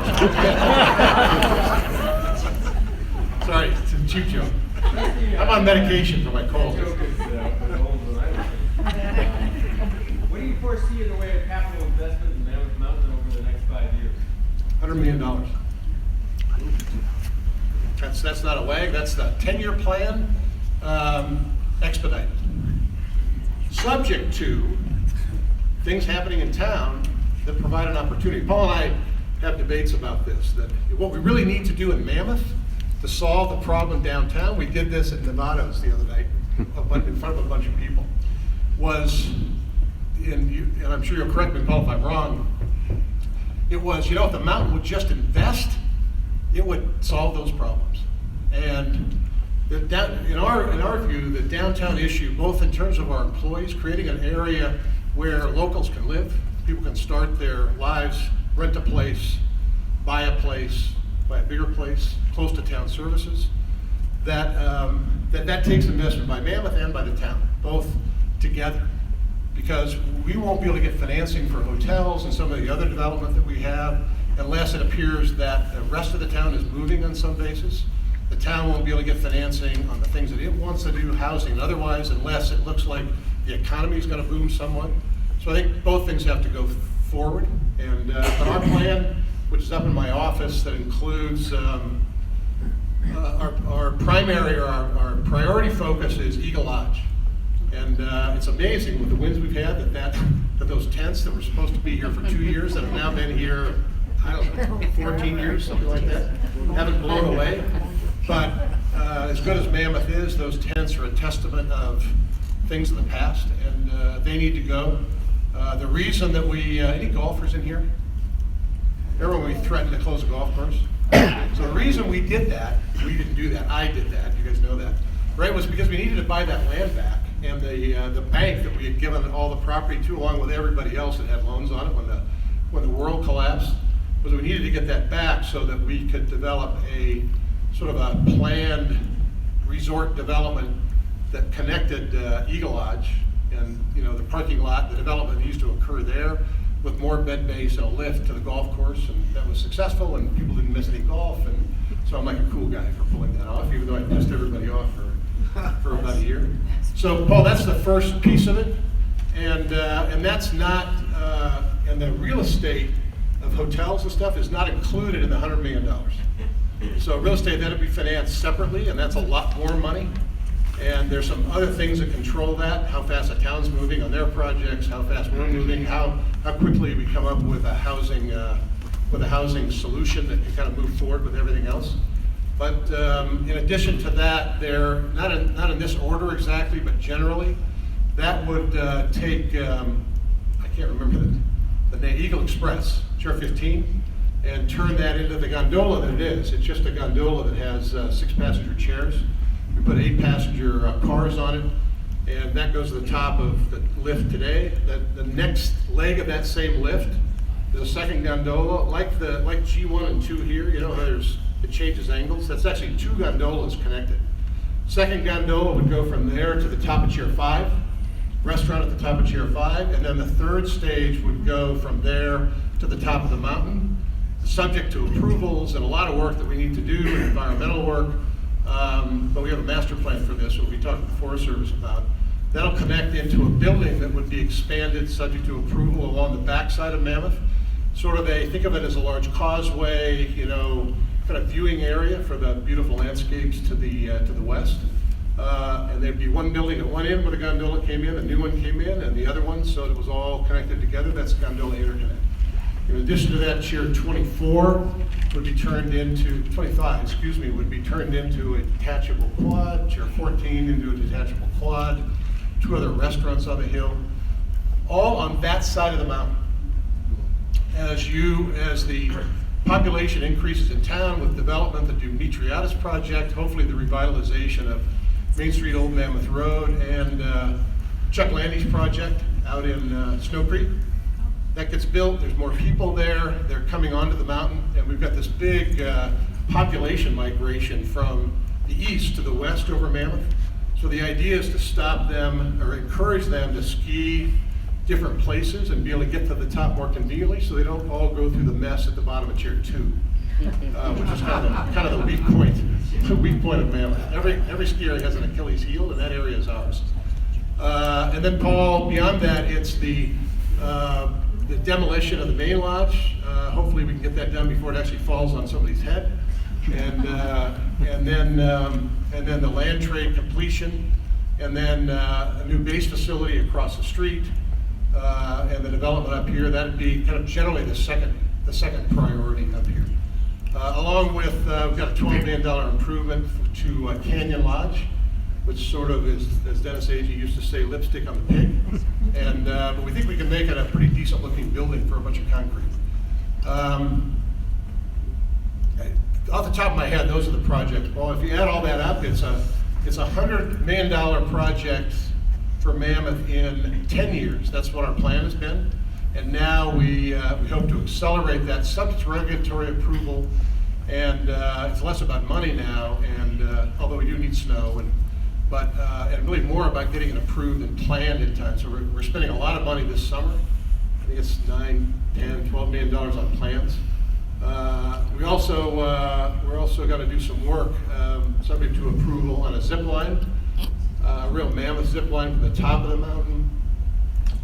Sorry, it's a cheap joke. I'm on medication for my cold. What do you foresee in the way of capital investment in Mammoth Mountain over the next 5 years? $100 million. That's not a WAG, that's the 10-year plan, expedited. Subject to things happening in town that provide an opportunity. Paul and I have debates about this, that what we really need to do in Mammoth to solve the problem downtown, we did this at Nevada's the other night, in front of a bunch of people, was, and I'm sure you'll correct me, Paul, if I'm wrong, it was, you know, if the mountain would just invest, it would solve those problems. And in our view, the downtown issue, both in terms of our employees, creating an area where locals can live, people can start their lives, rent a place, buy a bigger place, close to town services, that takes investment by Mammoth and by the town, both together. Because we won't be able to get financing for hotels and some of the other development that we have unless it appears that the rest of the town is moving on some basis. The town won't be able to get financing on the things that it wants to do, housing and otherwise, unless it looks like the economy is going to boom somewhat. So I think both things have to go forward. And but our plan, which is up in my office, that includes our primary or our priority focus is Eagle Lodge. And it's amazing with the winds we've had that those tents that were supposed to be here for 2 years that have now been here, I don't know, 14 years, something like that, haven't blown away. But as good as Mammoth is, those tents are a testament of things of the past, and they need to go. The reason that any golfers in here? Remember when we threatened to close a golf course? So the reason we did that, we didn't do that, I did that, you guys know that, right, was because we needed to buy that land back. And the bank that we had given all the property to, along with everybody else that had loans on it when the world collapsed, was we needed to get that back so that we could develop a sort of a planned resort development that connected Eagle Lodge and, you know, the parking lot, the development that used to occur there, with more bed base and a lift to the golf course, and that was successful, and people didn't miss any golf, and so I'm like a cool guy for pulling that off, even though I pissed everybody off for about a year. So, Paul, that's the first piece of it, and that's not, and the real estate of hotels and stuff is not included in the $100 million. So real estate, that'll be financed separately, and that's a lot more money. And there's some other things that control that, how fast the town's moving on their projects, how fast we're moving, how quickly we come up with a housing solution that can kind of move forward with everything else. But in addition to that, they're not in this order exactly, but generally, that would take, I can't remember the name, Eagle Express, Chair 15, and turn that into the gondola that it is. It's just a gondola that has 6 passenger chairs. We put 8 passenger cars on it, and that goes to the top of the lift today. The next leg of that same lift There's a second gondola, like G1 and 2 here, you know how it changes angles? That's actually 2 gondolas connected. Second gondola would go from there to the top of Chair 5, restaurant at the top of Chair 5, and then the third stage would go from there to the top of the mountain, subject to approvals and a lot of work that we need to do, and environmental work, but we have a master plan for this, we'll be talking to the Forest Service about. That'll connect into a building that would be expanded subject to approval along the backside of Mammoth. Sort of think of it as a large causeway, you know, kind of viewing area for the beautiful landscapes to the west. And there'd be one building at one end where the gondola came in, a new one came in, and the other one, so it was all connected together. That's gondola interconnect. In addition to that, Chair 24 would be turned into, 25, excuse me, would be turned into a detachable quad, Chair 14 into a detachable quad, 2 other restaurants on the hill, all on that side of the mountain. As the population increases in town with development, the Demetriadis project, hopefully the revitalization of Main Street Old Mammoth Road, and Chuck Landy's project out in Snow Creek. That gets built, there's more people there, they're coming onto the mountain, and we've got this big population migration from the east to the west over Mammoth. So the idea is to stop them or encourage them to ski different places and be able to get to the top more conveniently, so they don't all go through the mess at the bottom of Chair 2, which is kind of the weak point of Mammoth. Every ski area has an Achilles heel, and that area is ours. And then, Paul, beyond that, it's the demolition of the main lodge. Hopefully, we can get that done before it actually falls on somebody's head. And then the land trade completion, and then a new base facility across the street. And the development up here, that'd be kind of generally the second priority up here. Along with, we've got a $12 million improvement to Canyon Lodge, which sort of is, as Dennis Agee used to say, lipstick on the pig. And but we think we can make it a pretty decent looking building for a bunch of concrete. Off the top of my head, those are the projects. Well, if you add all that up, it's a $100 million project for Mammoth in 10 years. That's what our plan has been. And now we hope to accelerate that subject to regulatory approval. And it's less about money now, and although we do need snow, but really more about getting it approved and planned in time. So we're spending a lot of money this summer. I think it's $9, $10, $12 million on plans. We're also going to do some work subject to approval on a zip line. A real mammoth zip line from the top of the mountain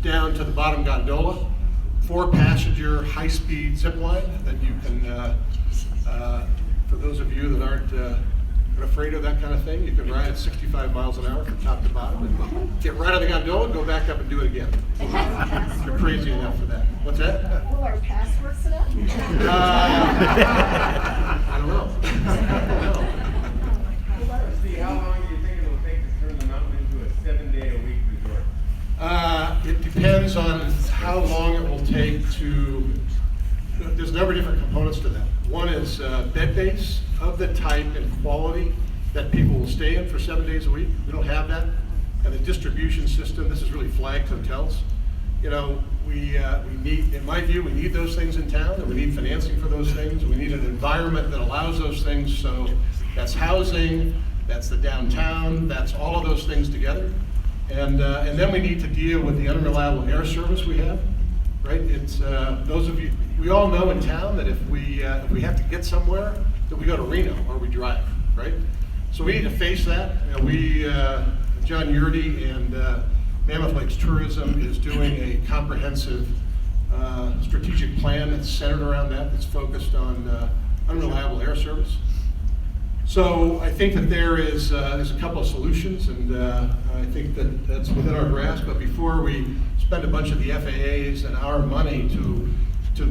down to the bottom gondola, 4-passenger high-speed zip line that you can, for those of you that aren't afraid of that kind of thing, you can ride at 65 miles an hour from top to bottom and get right on the gondola and go back up and do it again. You're crazy enough for that. What's that? Will our passwords sit up? I don't know. Steve, how long do you think it'll take to turn the mountain into a 7-day-a-week resort? It depends on how long it will take to, there's a number of different components to that. One is bed base of the type and quality that people will stay in for 7 days a week. We don't have that. And the distribution system, this is really flagged hotels. You know, we need, in my view, we need those things in town, and we need financing for those things. We need an environment that allows those things. So that's housing, that's the downtown, that's all of those things together. And then we need to deal with the unreliable air service we have, right? It's those of you, we all know in town that if we have to get somewhere, that we go to Reno or we drive, right? So we need to face that. You know, John Yurdy and Mammoth Lakes Tourism is doing a comprehensive strategic plan that's centered around that, that's focused on unreliable air service. So I think that there's a couple of solutions, and I think that that's within our grasp. But before we spend a bunch of the FAAs and our money to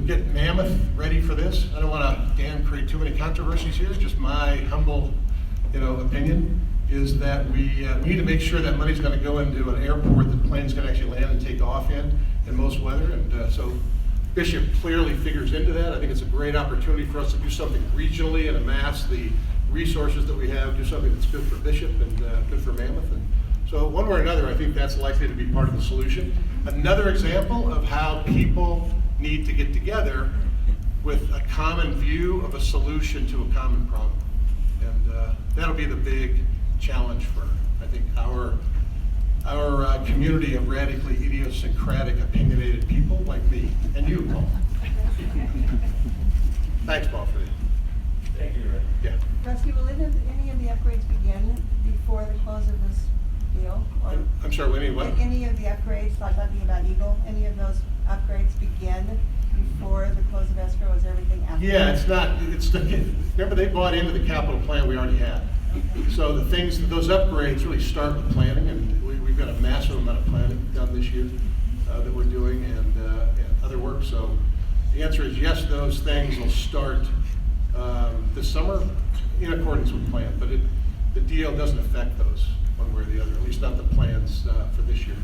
get Mammoth ready for this, I don't want to, Dan, create too many controversies here. Just my humble, opinion is that we need to make sure that money's going to go into an airport that planes can actually land and take off in most weather. And so Bishop clearly figures into that. I think it's a great opportunity for us to do something regionally and amass the resources that we have, do something that's good for Bishop and good for Mammoth. And so one way or another, I think that's likely to be part of the solution. Another example of how people need to get together with a common view of a solution to a common problem. And that'll be the big challenge for, I think, our community of radically idiosyncratic, opinionated people like me and you, Paul. Thanks, Paul, for that. Thank you, Rick. Yeah. Rusty, will any of the upgrades begin before the close of this deal? Or I'm sorry, what do you mean, what? any of the upgrades, like talking about Eagle, any of those upgrades begin before the close of escrow? Is everything after? Yeah, it's not, remember they bought into the capital plan we already had. So the things, those upgrades really start with planning, and we've got a massive amount of planning done this year that we're doing, and other work. So the answer is yes, those things will start this summer in accordance with plan, but the deal doesn't affect those one way or the other, at least not the plans for this year.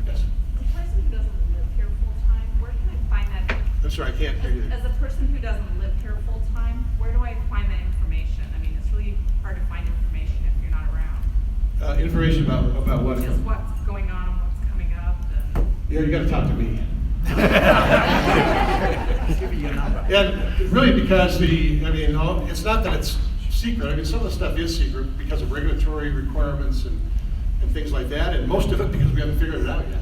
Yes. The person who doesn't live here full-time, where can I find that? I'm sorry, I can't hear you. As a person who doesn't live here full-time, where do I find that information? I mean, it's really hard to find information if you're not around. Information about what? Just what's going on and what's coming up and. Yeah, you gotta talk to me. Give you a number. And really because it's not that it's secret. I mean, some of the stuff is secret because of regulatory requirements and things like that, and most of it because we haven't figured it out yet.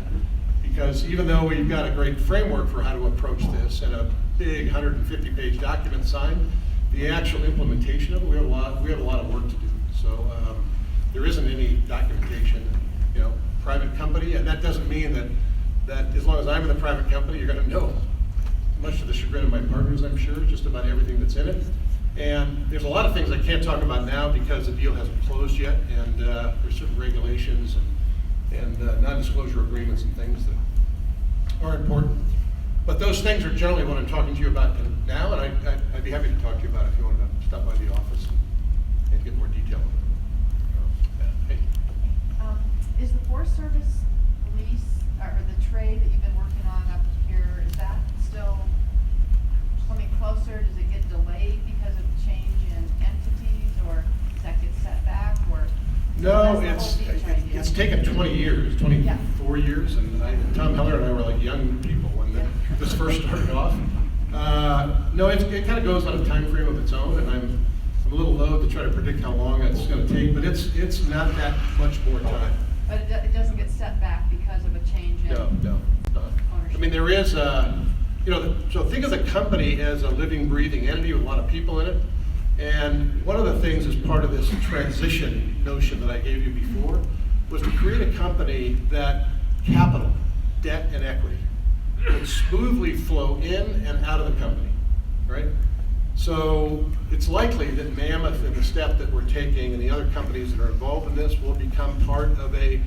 Because even though we've got a great framework for how to approach this and a big 150-page document signed, the actual implementation of it, we have a lot of work to do. So there isn't any documentation, private company, and that doesn't mean that as long as I'm in the private company, you're going to know, much to the chagrin of my partners, I'm sure, just about everything that's in it. And there's a lot of things I can't talk about now because the deal hasn't closed yet, and there's certain regulations and non-disclosure agreements and things that are important. But those things are generally what I'm talking to you about now, and I'd be happy to talk to you about it if you wanted to stop by the office and get more detail on it. Hey. Is the Forest Service lease, or the trade that you've been working on up here, is that still coming closer? Does it get delayed because of change in entities, or does that get set back, or? No, that's the whole beach idea? it's taken 20 years, 24 years, and Tom Heller and I were like young people when this first started off. No, it kind of goes on a time frame of its own, and I'm a little loath to try to predict how long it's going to take, but it's not that much more time. But it doesn't get set back because of a change in? No. I mean, there is so think of the company as a living, breathing entity with a lot of people in it. And one of the things as part of this transition notion that I gave you before was to create a company that capital, debt, and equity would smoothly flow in and out of the company, right? So it's likely that Mammoth and the step that we're taking and the other companies that are involved in this will become part of a,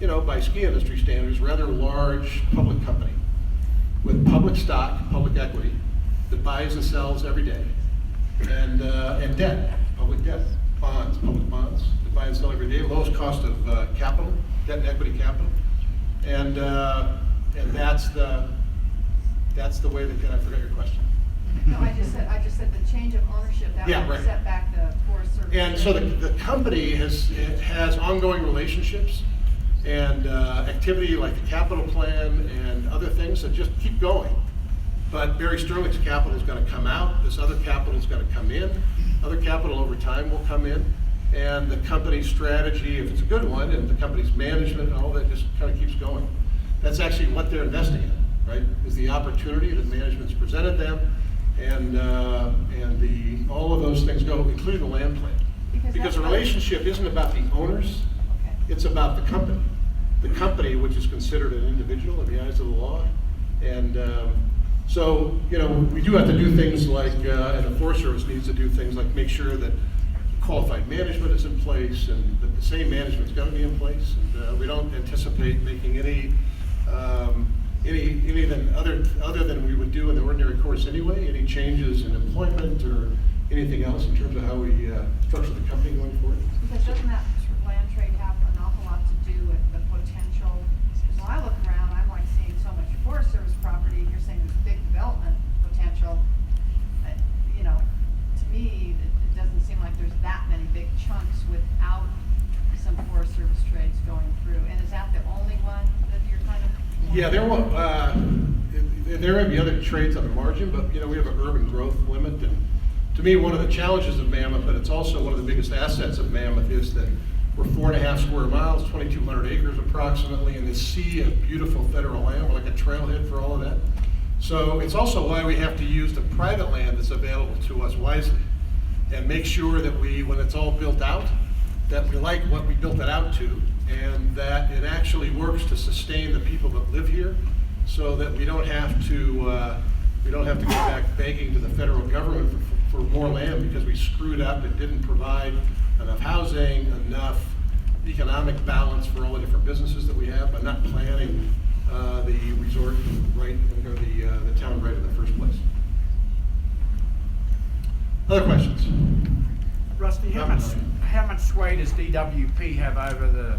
by ski industry standards, rather large public company with public stock, public equity that buys and sells every day, and debt, public debt, bonds, public bonds that buy and sell every day, lowest cost of capital, debt and equity capital, and that's the way that. I forgot your question. No, I just said the change of ownership, that Yeah, would right. set back the Forest Service. And so the company has ongoing relationships and activity like the capital plan and other things that just keep going. But Barry Sterling's capital is going to come out. This other capital is going to come in. Other capital over time will come in. And the company's strategy, if it's a good one, and the company's management and all that just kind of keeps going. That's actually what they're investing in, right? Is the opportunity that management's presented them, and all of those things go, including the land plan. Because the relationship isn't about the owners, Okay. it's about the company. The company, which is considered an individual in the eyes of the law. And so, we do have to do things like, and the Forest Service needs to do things like make sure that qualified management is in place and that the same management's going to be in place. And we don't anticipate making any other than we would do in the ordinary course anyway, any changes in employment or anything else in terms of how we structure the company going forward. Because doesn't that land trade have an awful lot to do with the potential? Because when I look around, I'm like seeing so much Forest Service property, and you're saying there's big development potential. To me, it doesn't seem like there's that many big chunks without some Forest Service trades going through. And is that the only one that you're kind of? Yeah, there may be other trades on the margin, but, you know, we have an urban growth limit, and to me, one of the challenges of Mammoth, but it's also one of the biggest assets of Mammoth, is that we're 4.5 square miles, 2,200 acres approximately, in this sea of beautiful federal land. We're like a trailhead for all of that. So it's also why we have to use the private land that's available to us wisely, and make sure that we, when it's all built out, that we like what we built it out to, and that it actually works to sustain the people that live here, so that we don't have to go back begging to the federal government for more land because we screwed up and didn't provide enough housing, enough economic balance for all the different businesses that we have, by not planning the resort right, or the town right in the first place. Other questions? Rusty, how much sway does DWP have over the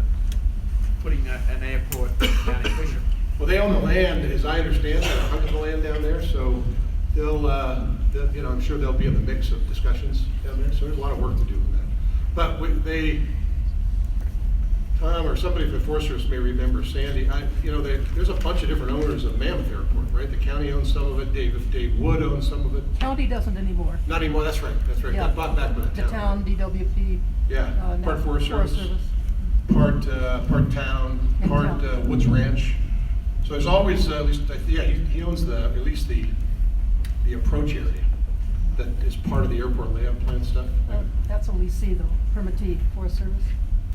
putting an airport down in Fisher? Well, they own the land, as I understand, they own the land down there, so they'll, you know, I'm sure they'll be in the mix of discussions down there, so there's a lot of work to do with that. But Tom or somebody from the Forest Service may remember Sandy, you know, there's a bunch of different owners of Mammoth Airport, right? The county owns some of it, Dave Wood owns some of it. County doesn't anymore. Not anymore, that's right, Yeah. Got bought back by the town. The town, DWP. Yeah, now part Forest Service. Part town, And part town. Woods Ranch. So there's always, at least, yeah, he owns at least the approach area that is part of the airport layout plan stuff. That's a leasee though, permittee, Forest Service.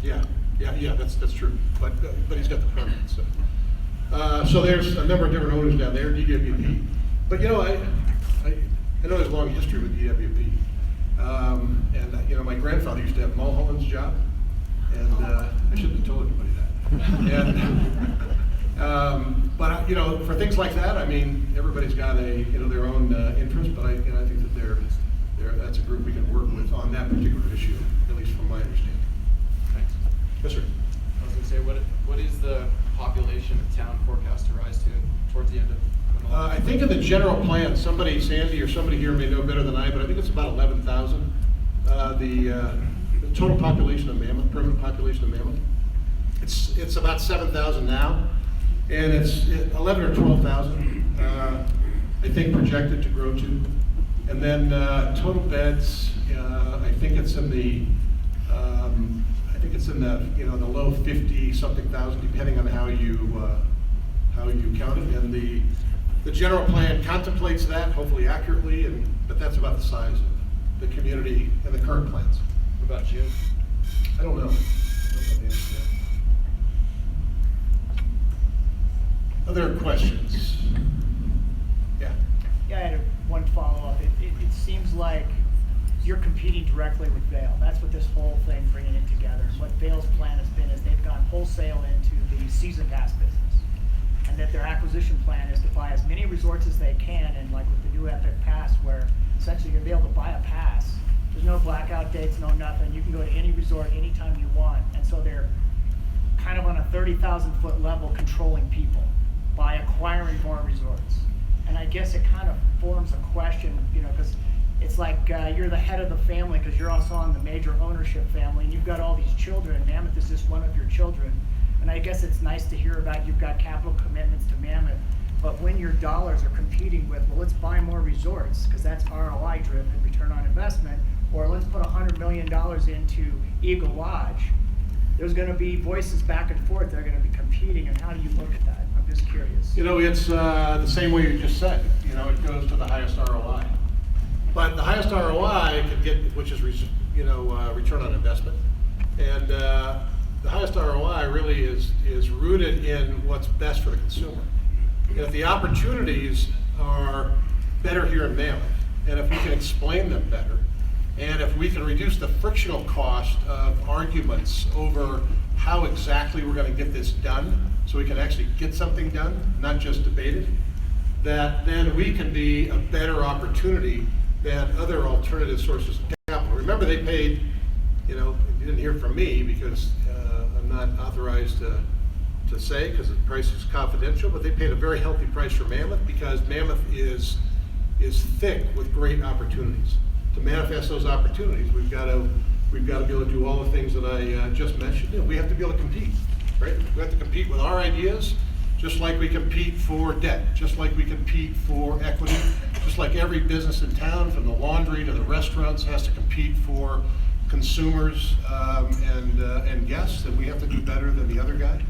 Yeah, that's true, but he's got the permit, so. So there's a number of different owners down there, DWP. But you know, I know there's a long history with DWP. And you know, my grandfather used to have Mulholland's job, and I shouldn't have told anybody that. And, but you know, for things like that, I mean, everybody's got their own interest, but I think that that's a group we can work with on that particular issue, at least from my understanding. Thanks. Yes, sir. I was going to say, what is the population of town forecast to rise to towards the end of the month? I think in the general plan, Sandy or somebody here may know better than I, but I think it's about 11,000. The total population of Mammoth, permanent population of Mammoth, it's about 7,000 now, and it's 11 or 12,000. I think projected to grow to, and then total beds. I think it's in the the low 50-something thousand, depending on how you count it. And the general plan contemplates that, hopefully accurately, but that's about the size of the community and the current plans. What about June? I don't know. I don't know the answer to that. Other questions? Yeah. Yeah, I had one follow-up. It seems like you're competing directly with Vail. That's what this whole thing, bringing it together. What Vail's plan has been is they've gone wholesale into the season pass business, and that their acquisition plan is to buy as many resorts as they can, and like with the new Epic Pass, where essentially you're gonna be able to buy a pass. There's no blackout dates, no nothing. You can go to any resort anytime you want, and so they're kind of on a 30,000-foot level controlling people by acquiring more resorts. And I guess it kind of forms a question, you know, because it's like you're the head of the family because you're also on the major ownership family, and you've got all these children. Mammoth is just one of your children. And I guess it's nice to hear about you've got capital commitments to Mammoth, but when your dollars are competing with, well, let's buy more resorts because that's ROI driven, return on investment, or let's put $100 million into Eagle Lodge, there's going to be voices back and forth that are going to be competing, and how do you look at that? I'm just curious. You know, it's the same way you just said. You know, it goes to the highest ROI. But the highest ROI could get, which is return on investment, and the highest ROI really is rooted in what's best for the consumer. And if the opportunities are better here in Mammoth, and if we can explain them better, and if we can reduce the frictional cost of arguments over how exactly we're going to get this done, so we can actually get something done, not just debate it, that then we can be a better opportunity than other alternative sources of capital. Remember, they paid, you didn't hear from me because I'm not authorized to say because the price is confidential, but they paid a very healthy price for Mammoth because Mammoth is thick with great opportunities. To manifest those opportunities, we've got to be able to do all the things that I just mentioned. We have to be able to compete, right? We have to compete with our ideas, just like we compete for debt, just like we compete for equity, just like every business in town, from the laundry to the restaurants, has to compete for consumers and guests, and we have to do better than the other guy.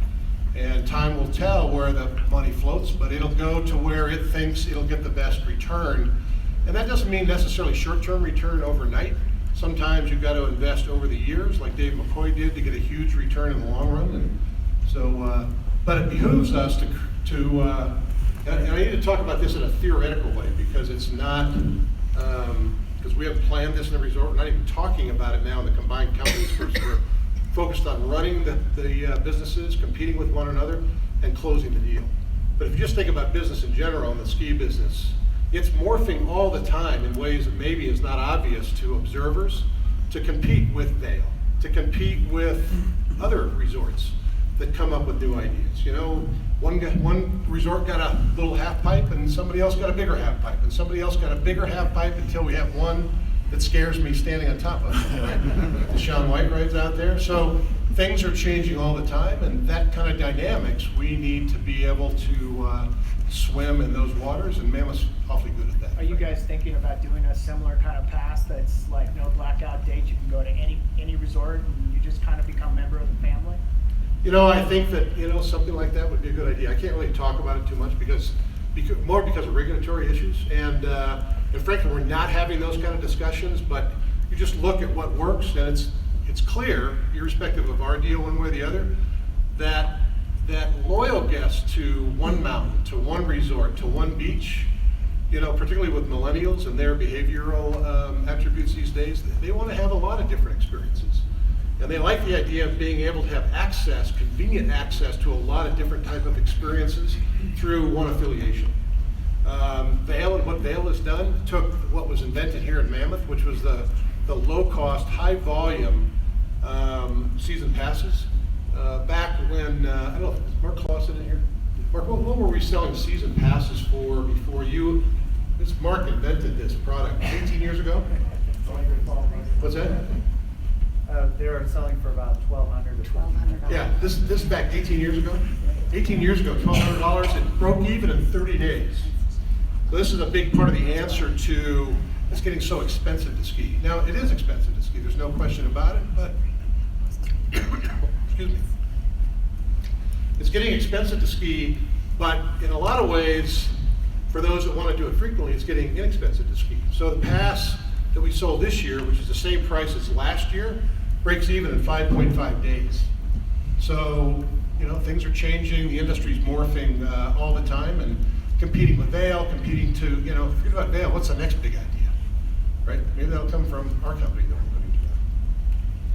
And time will tell where the money floats, but it'll go to where it thinks it'll get the best return. And that doesn't mean necessarily short-term return overnight. Sometimes you've got to invest over the years, like Dave McCoy did, to get a huge return in the long run. And so, but it behooves us and I need to talk about this in a theoretical way, because it's not, because we haven't planned this in a resort. We're not even talking about it now in the combined companies. We're focused on running the businesses, competing with one another, and closing the deal. But if you just think about business in general and the ski business, it's morphing all the time in ways that maybe is not obvious to observers, to compete with Vail, to compete with other resorts that come up with new ideas. You know, one resort got a little half pipe, and somebody else got a bigger half pipe, and somebody else got a bigger half pipe, until we have one that scares me standing on top of it, right? The Sean White rides out there. So things are changing all the time, and that kind of dynamics, we need to be able to swim in those waters, and Mammoth's awfully good at that. Are you guys thinking about doing a similar kind of pass that's like no blackout date? You can go to any resort and you just kind of become a member of the family? You know, I think that, you know, something like that would be a good idea. I can't really talk about it too much because of regulatory issues, and frankly, we're not having those kind of discussions. But you just look at what works, and it's clear, irrespective of our deal one way or the other, that loyal guests to one mountain, to one resort, to one beach, you know, particularly with millennials and their behavioral attributes these days, they want to have a lot of different experiences. And they like the idea of being able to have access, convenient access to a lot of different type of experiences through one affiliation. Vail, and what Vail has done, took what was invented here in Mammoth, which was the low-cost, high-volume season passes. Back when, I don't know, is Mark Clausen in here? Mark, what were we selling season passes for before you? Mark invented this product 18 years ago? What's that? They were selling for about $1,200. Yeah, this is back 18 years ago. 18 years ago, $1,200. It broke even in 30 days. So this is a big part of the answer to it's getting so expensive to ski. Now, it is expensive to ski. There's no question about it, but excuse me. It's getting expensive to ski, but in a lot of ways, for those that want to do it frequently, it's getting inexpensive to ski. So the pass that we sold this year, which is the same price as last year, breaks even in 5.5 days. So, you know, things are changing, the industry's morphing all the time, and competing with Vail, competing to, you know, forget about Vail, what's the next big idea, right? Maybe that'll come from our company that we're putting together.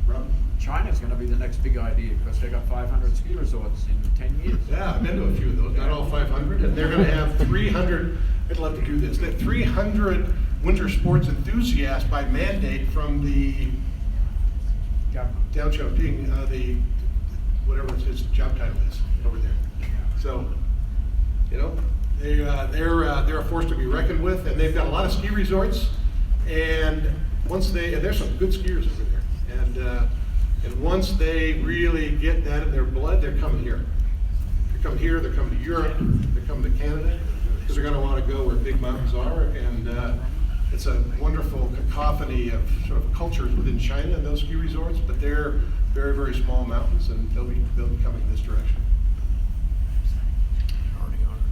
Rob? China's going to be the next big idea, because they got 500 ski resorts in 10 years. Yeah, I've been to a few of those, not all 500, and they're going to have 300, I'd love to do this, they have 300 winter sports enthusiasts by mandate from the Down Xiaoping, the whatever his job title is over there. So, you know, they're a force to be reckoned with, and they've got a lot of ski resorts, and there's some good skiers over there, and once they really get that in their blood, they're coming here. They're coming here, they're coming to Europe, they're coming to Canada, because they're going to want to go where big mountains are, and it's a wonderful cacophony of sort of cultures within China and those ski resorts, but they're very, very small mountains, and they'll be coming this direction.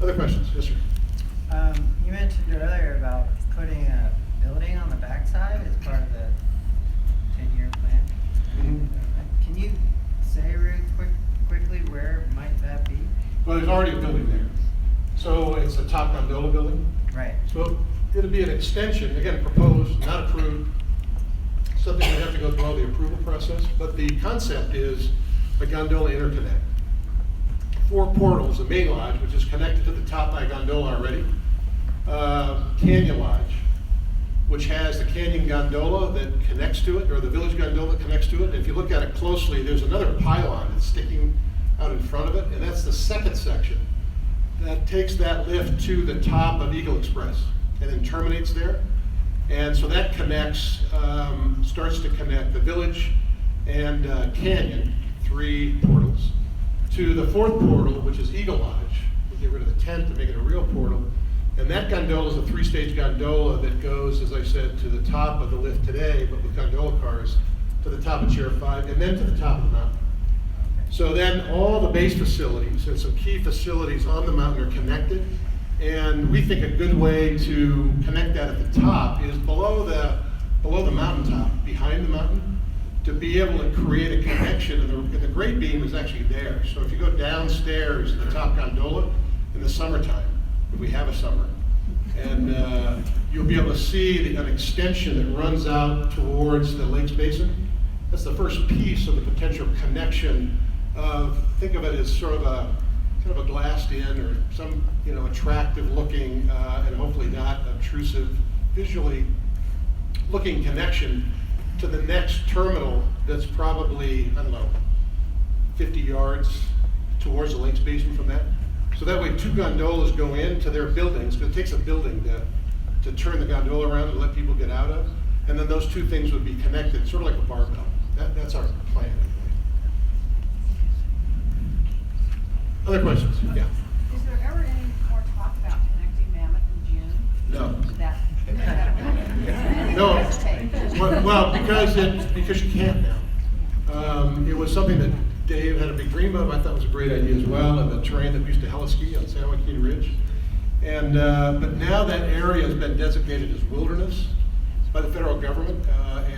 Other questions? Yes, sir. You mentioned earlier about putting a building on the backside as part of the 10-year plan. Mm-hmm. Can you say really quickly where might that be? Well, there's already a building there. So it's a top gondola building. Right. So it'll be an extension, again, proposed, not approved, something we have to go through all the approval process, but the concept is a gondola interconnect. 4 portals, the main lodge, which is connected to the top by a gondola already, Canyon Lodge, which has the canyon gondola that connects to it, or the village gondola that connects to it. And if you look at it closely, there's another pylon that's sticking out in front of it, and that's the second section that takes that lift to the top of Eagle Express and then terminates there. And so that connects, starts to connect the village and canyon, 3 portals, to the 4th portal, which is Eagle Lodge, get rid of the tent to make it a real portal. And that gondola is a 3-stage gondola that goes, as I said, to the top of the lift today, but with gondola cars, to the top of Chair 5, and then to the top of the mountain. So then all the base facilities and some key facilities on the mountain are connected. And we think a good way to connect that at the top is below the mountaintop, behind the mountain, to be able to create a connection. And the grade beam is actually there. So if you go downstairs to the top gondola in the summertime, if we have a summer, and you'll be able to see an extension that runs out towards the lakes basin. That's the first piece of the potential connection of, think of it as sort of a kind of a glassed in or some attractive looking and hopefully not obtrusive, visually looking connection to the next terminal that's probably, I don't know, 50 yards towards the lakes basin from that. So that way 2 gondolas go into their buildings, but it takes a building to turn the gondola around and let people get out of. And then those 2 things would be connected, sort of like a barbell. That's our plan. Other questions? Yeah. Is there ever any more talk about connecting Mammoth in June? No. That No. Well, because you can't now. It was something that Dave had a big dream of. I thought it was a great idea as well, and the terrain that we used to heli-ski on San Joaquin Ridge. And but now that area has been designated as wilderness by the federal government,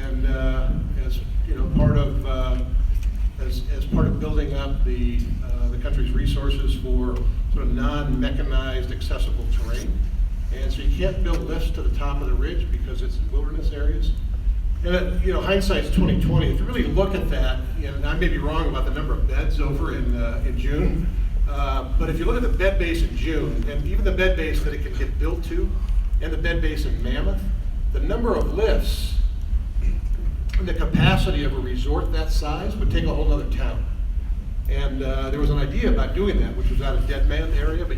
and as part of as part of building up the country's resources for sort of non-mechanized accessible terrain. And so you can't build lifts to the top of the ridge because it's in wilderness areas. And hindsight's 2020. If you really look at that, and I may be wrong about the number of beds over in June, but if you look at the bed base in June, and even the bed base that it can get built to, and the bed base in Mammoth, the number of lifts and the capacity of a resort that size would take a whole other town. And there was an idea about doing that, which was out of Dead Man area, but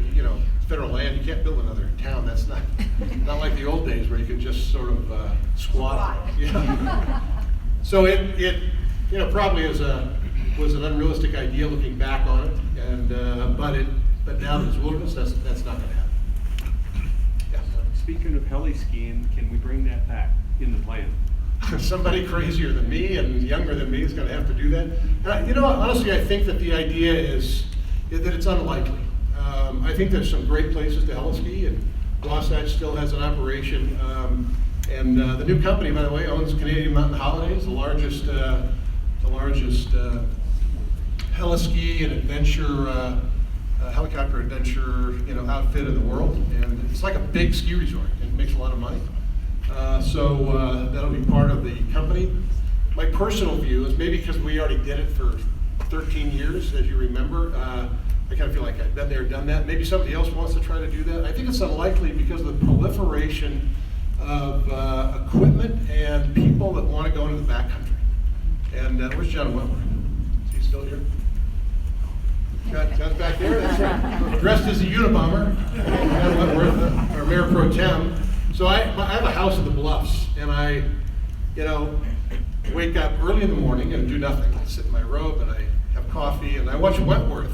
federal land, you can't build another town. That's not like the old days where you could just sort of squat. Yeah. So it probably was an unrealistic idea looking back on it, and but now that it's wilderness, that's not going to happen. Yeah. Speaking of heli skiing, can we bring that back in the plan? Somebody crazier than me and younger than me is going to have to do that. And honestly, I think that the idea is that it's unlikely. I think there's some great places to heli-ski, and Wasatch still has an operation. And the new company, by the way, owns Canadian Mountain Holidays, the largest heli-ski and adventure, helicopter adventure, outfit in the world. And it's like a big ski resort, and it makes a lot of money. So that'll be part of the company. My personal view is maybe because we already did it for 13 years, as you remember, I kind of feel like I've been there, done that. Maybe somebody else wants to try to do that. I think it's unlikely because of the proliferation of equipment and people that want to go into the backcountry. And where's John Wentworth? Is he still here? John's back there, that's right. Dressed as a Unabomber, John Wentworth, our Mayor Pro Tem. So I have a house in the Bluffs, and I, wake up early in the morning and do nothing. I sit in my robe and I have coffee and I watch Wentworth,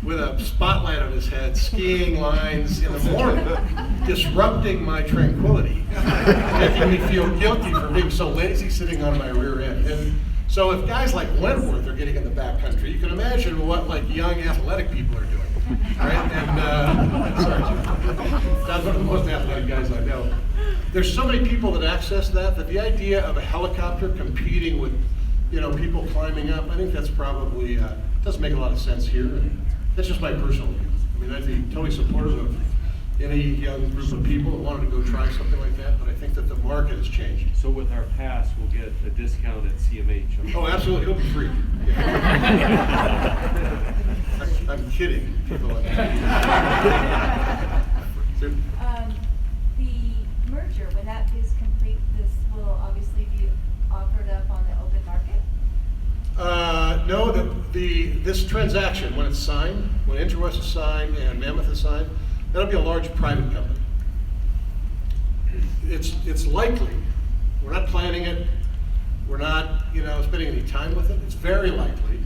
with a spotlight on his head, skiing lines in the morning, disrupting my tranquility, making me feel guilty for being so lazy sitting on my rear end. And so if guys like Wentworth are getting in the backcountry, you can imagine what young athletic people are doing, right? And sorry, Jim. That's one of the most athletic guys I know. There's so many people that access that the idea of a helicopter competing with, people climbing up, I think that's probably doesn't make a lot of sense here. And that's just my personal view. I mean, I'd be totally supportive of any young group of people that wanted to go try something like that, but I think that the market has changed. So with our pass, we'll get a discount at CMH. Oh, absolutely, it'll be free. Yeah. I'm kidding, people. The merger, when that is complete, this will obviously be offered up on the open market? No, this transaction, when it's signed, when Interwest is signed and Mammoth is signed, that'll be a large private company. It's likely, we're not planning it, we're not spending any time with it, it's very likely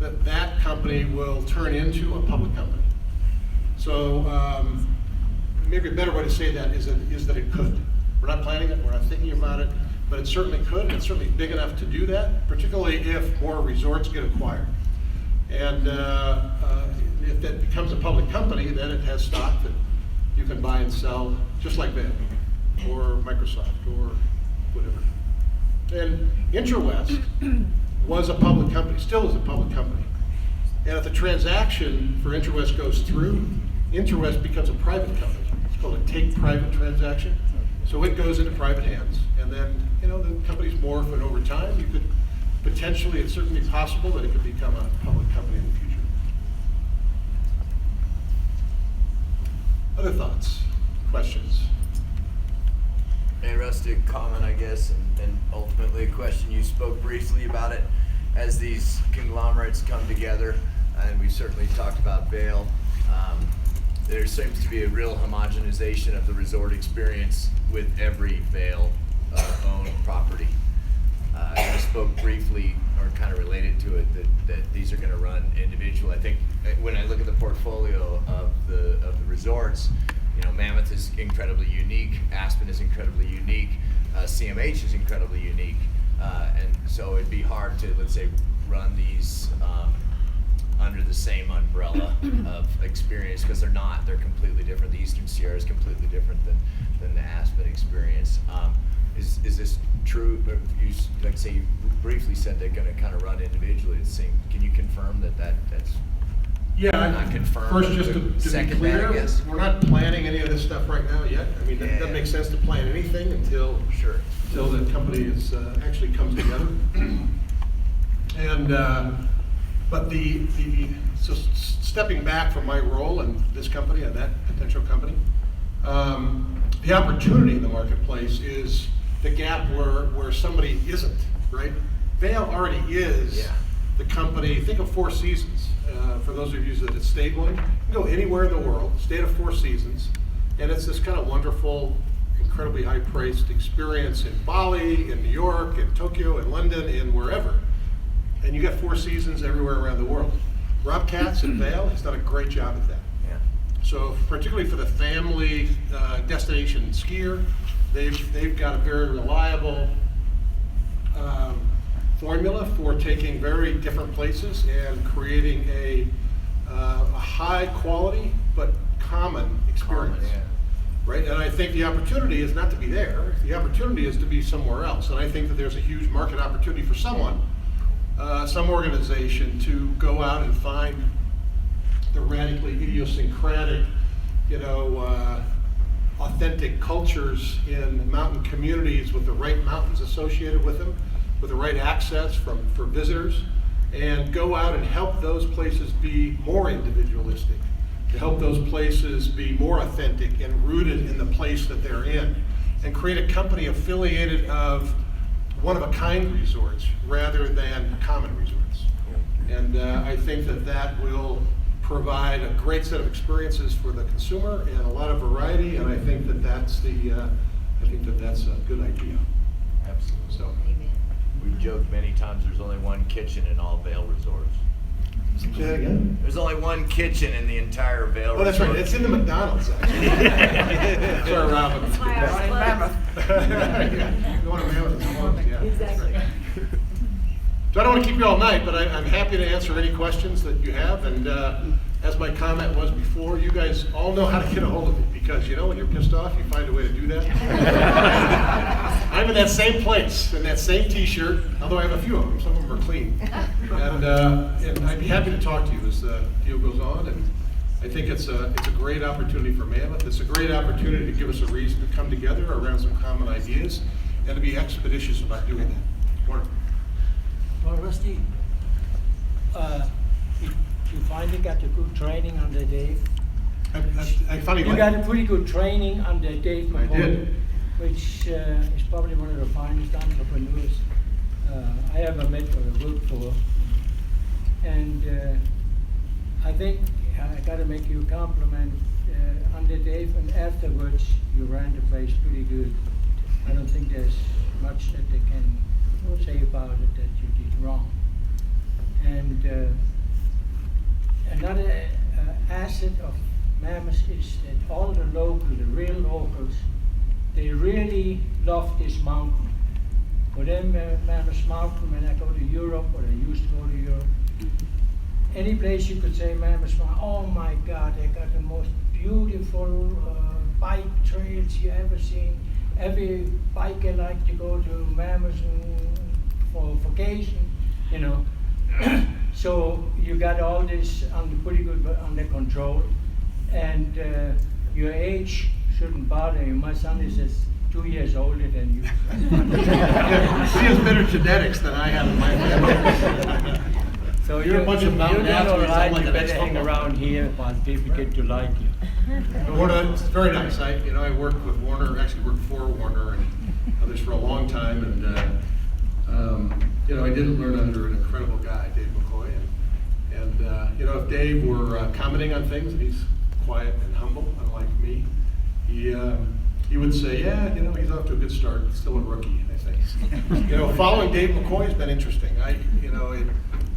that that company will turn into a public company. So maybe a better way to say that is that it could. We're not planning it, we're not thinking about it, but it certainly could, and it's certainly big enough to do that, particularly if more resorts get acquired. And if that becomes a public company, then it has stock that you can buy and sell, just like Vail, or Microsoft, or whatever. And IntraWest was a public company, still is a public company. And if the transaction for IntraWest goes through, IntraWest becomes a private company. It's called a take-private transaction. So it goes into private hands, and then, you know, the companies morph, and over time, you could potentially, it's certainly possible that it could become a public company in the future. Other thoughts, questions? Interesting comment, I guess, and ultimately a question. You spoke briefly about it as these conglomerates come together, and we certainly talked about Vail. There seems to be a real homogenization of the resort experience with every Vail owned property. You spoke briefly, or kind of related to it, that these are going to run individual. I think when I look at the portfolio of the resorts, you know, Mammoth is incredibly unique, Aspen is incredibly unique, CMH is incredibly unique, and so it'd be hard to, let's say, run these under the same umbrella of experience, because they're completely different. The Eastern Sierra is completely different than the Aspen experience. Is this true? You, like say, you briefly said they're going to kind of run individually. Can you confirm that's not confirmed? First, just to be clear, we're not planning any of this stuff right now yet. I mean, that doesn't make sense to plan anything until the company is actually comes together. And but so stepping back from my role in this company and that potential company, the opportunity in the marketplace is the gap where somebody isn't, right? Vail already is the company. Think of Four Seasons. For those of you that have stayed one, you can go anywhere in the world, stay at Four Seasons, and it's this kind of wonderful, incredibly high-priced experience in Bali, in New York, in Tokyo, in London, in wherever. And you got Four Seasons everywhere around the world. Rob Katz in Vail has done a great job at that. Yeah. So particularly for the family destination skier, they've got a very reliable formula for taking very different places and creating a high quality but common experience. Right? And I think the opportunity is not to be there. The opportunity is to be somewhere else. And I think that there's a huge market opportunity for someone, some organization, to go out and find the radically idiosyncratic, you know, authentic cultures in mountain communities with the right mountains associated with them, with the right access for visitors, and go out and help those places be more individualistic, to help those places be more authentic and rooted in the place that they're in, and create a company affiliated of one-of-a-kind resorts rather than common resorts. And I think that will provide a great set of experiences for the consumer and a lot of variety, and I think that's a good idea. Absolutely. So. We've joked many times there's only one kitchen in all Vail resorts. Say that again? There's only one kitchen in the entire Vail resort. Oh, that's right. It's in the McDonald's, actually. Sorry, Robin. That's why I was Mammoth. Yeah. You want to Mammoth, it's close, yeah. Exactly. So I don't want to keep you all night, but I'm happy to answer any questions that you have. And as my comment was before, you guys all know how to get a hold of me, because you know when you're pissed off, you find a way to do that. I'm in that same place, in that same T-shirt, although I have a few of them. Some of them are clean. And I'd be happy to talk to you as the deal goes on. And I think it's a great opportunity for Mammoth. It's a great opportunity to give us a reason to come together around some common ideas and to be expeditious about doing that. Warren. Well, Rusty, you finally got a good training under Dave. I finally You got a pretty good training under Dave McCall, I did. which is probably one of the finest entrepreneurs I ever met or worked for. And I think I got to make you a compliment. Under Dave and afterwards, you ran the place pretty good. I don't think there's much that they can say about it that you did wrong. And another asset of Mammoth is that all the real locals, they really love this mountain. For them, Mammoth Mountain, when I go to Europe, or I used to go to Europe, any place you could say Mammoth Mountain, oh my God, they got the most beautiful bike trails you ever seen. Every biker like to go to Mammoth for vacation, you know. So you got all this pretty good under control, and your age shouldn't bother you. My son is just 2 years older than you. He has better genetics than I have in my family. So You're a bunch of mountain you're doing all athletes, I'm right. like You an better hang ex-football around here while people get to like you. It's very nice. I worked with Warner, actually worked for Warner and others for a long time, and I did learn under an incredible guy, Dave McCoy. And if Dave were commenting on things, and he's quiet and humble, unlike me, he would say, yeah, he's off to a good start. He's still a rookie, I think. Following Dave McCoy has been interesting.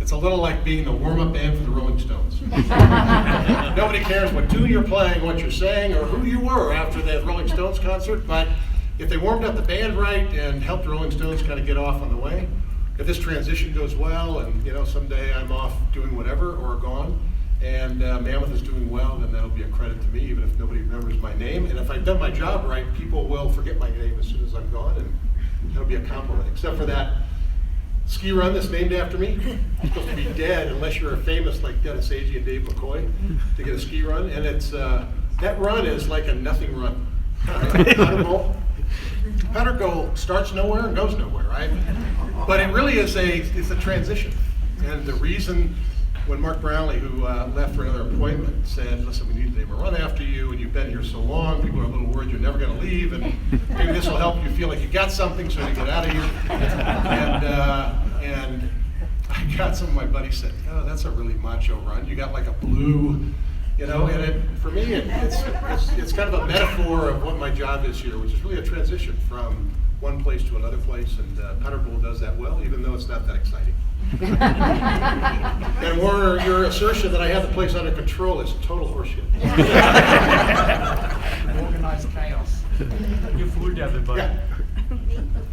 It's a little like being the warm-up band for the Rolling Stones. Nobody cares what tune you're playing, what you're saying, or who you were after the Rolling Stones concert, but if they warmed up the band right and helped the Rolling Stones kind of get off on the way, if this transition goes well and someday I'm off doing whatever or gone, and Mammoth is doing well, then that'll be a credit to me, even if nobody remembers my name. And if I've done my job right, people will forget my name as soon as I'm gone, and that'll be a compliment, except for that ski run that's named after me. It's supposed to be dead unless you're famous like Dennis Agee and Dave McCoy to get a ski run. And it's that run is like a nothing run. Powder Goal starts nowhere and goes nowhere, right? But it really is it's a transition. And the reason when Mark Brownlee, who left for another appointment, said, listen, we need to name a run after you, and you've been here so long, people are a little worried you're never going to leave, and maybe this will help you feel like you got something so you get out of here. And I got some of my buddies said, oh, that's a really macho run. You got like a blue, and for me, it's kind of a metaphor of what my job is here, which is really a transition from one place to another place, and Powder Bowl does that well, even though it's not that exciting. And Warner, your assertion that I have the place under control is total horseshit. Organized chaos. You fooled everybody. Yeah.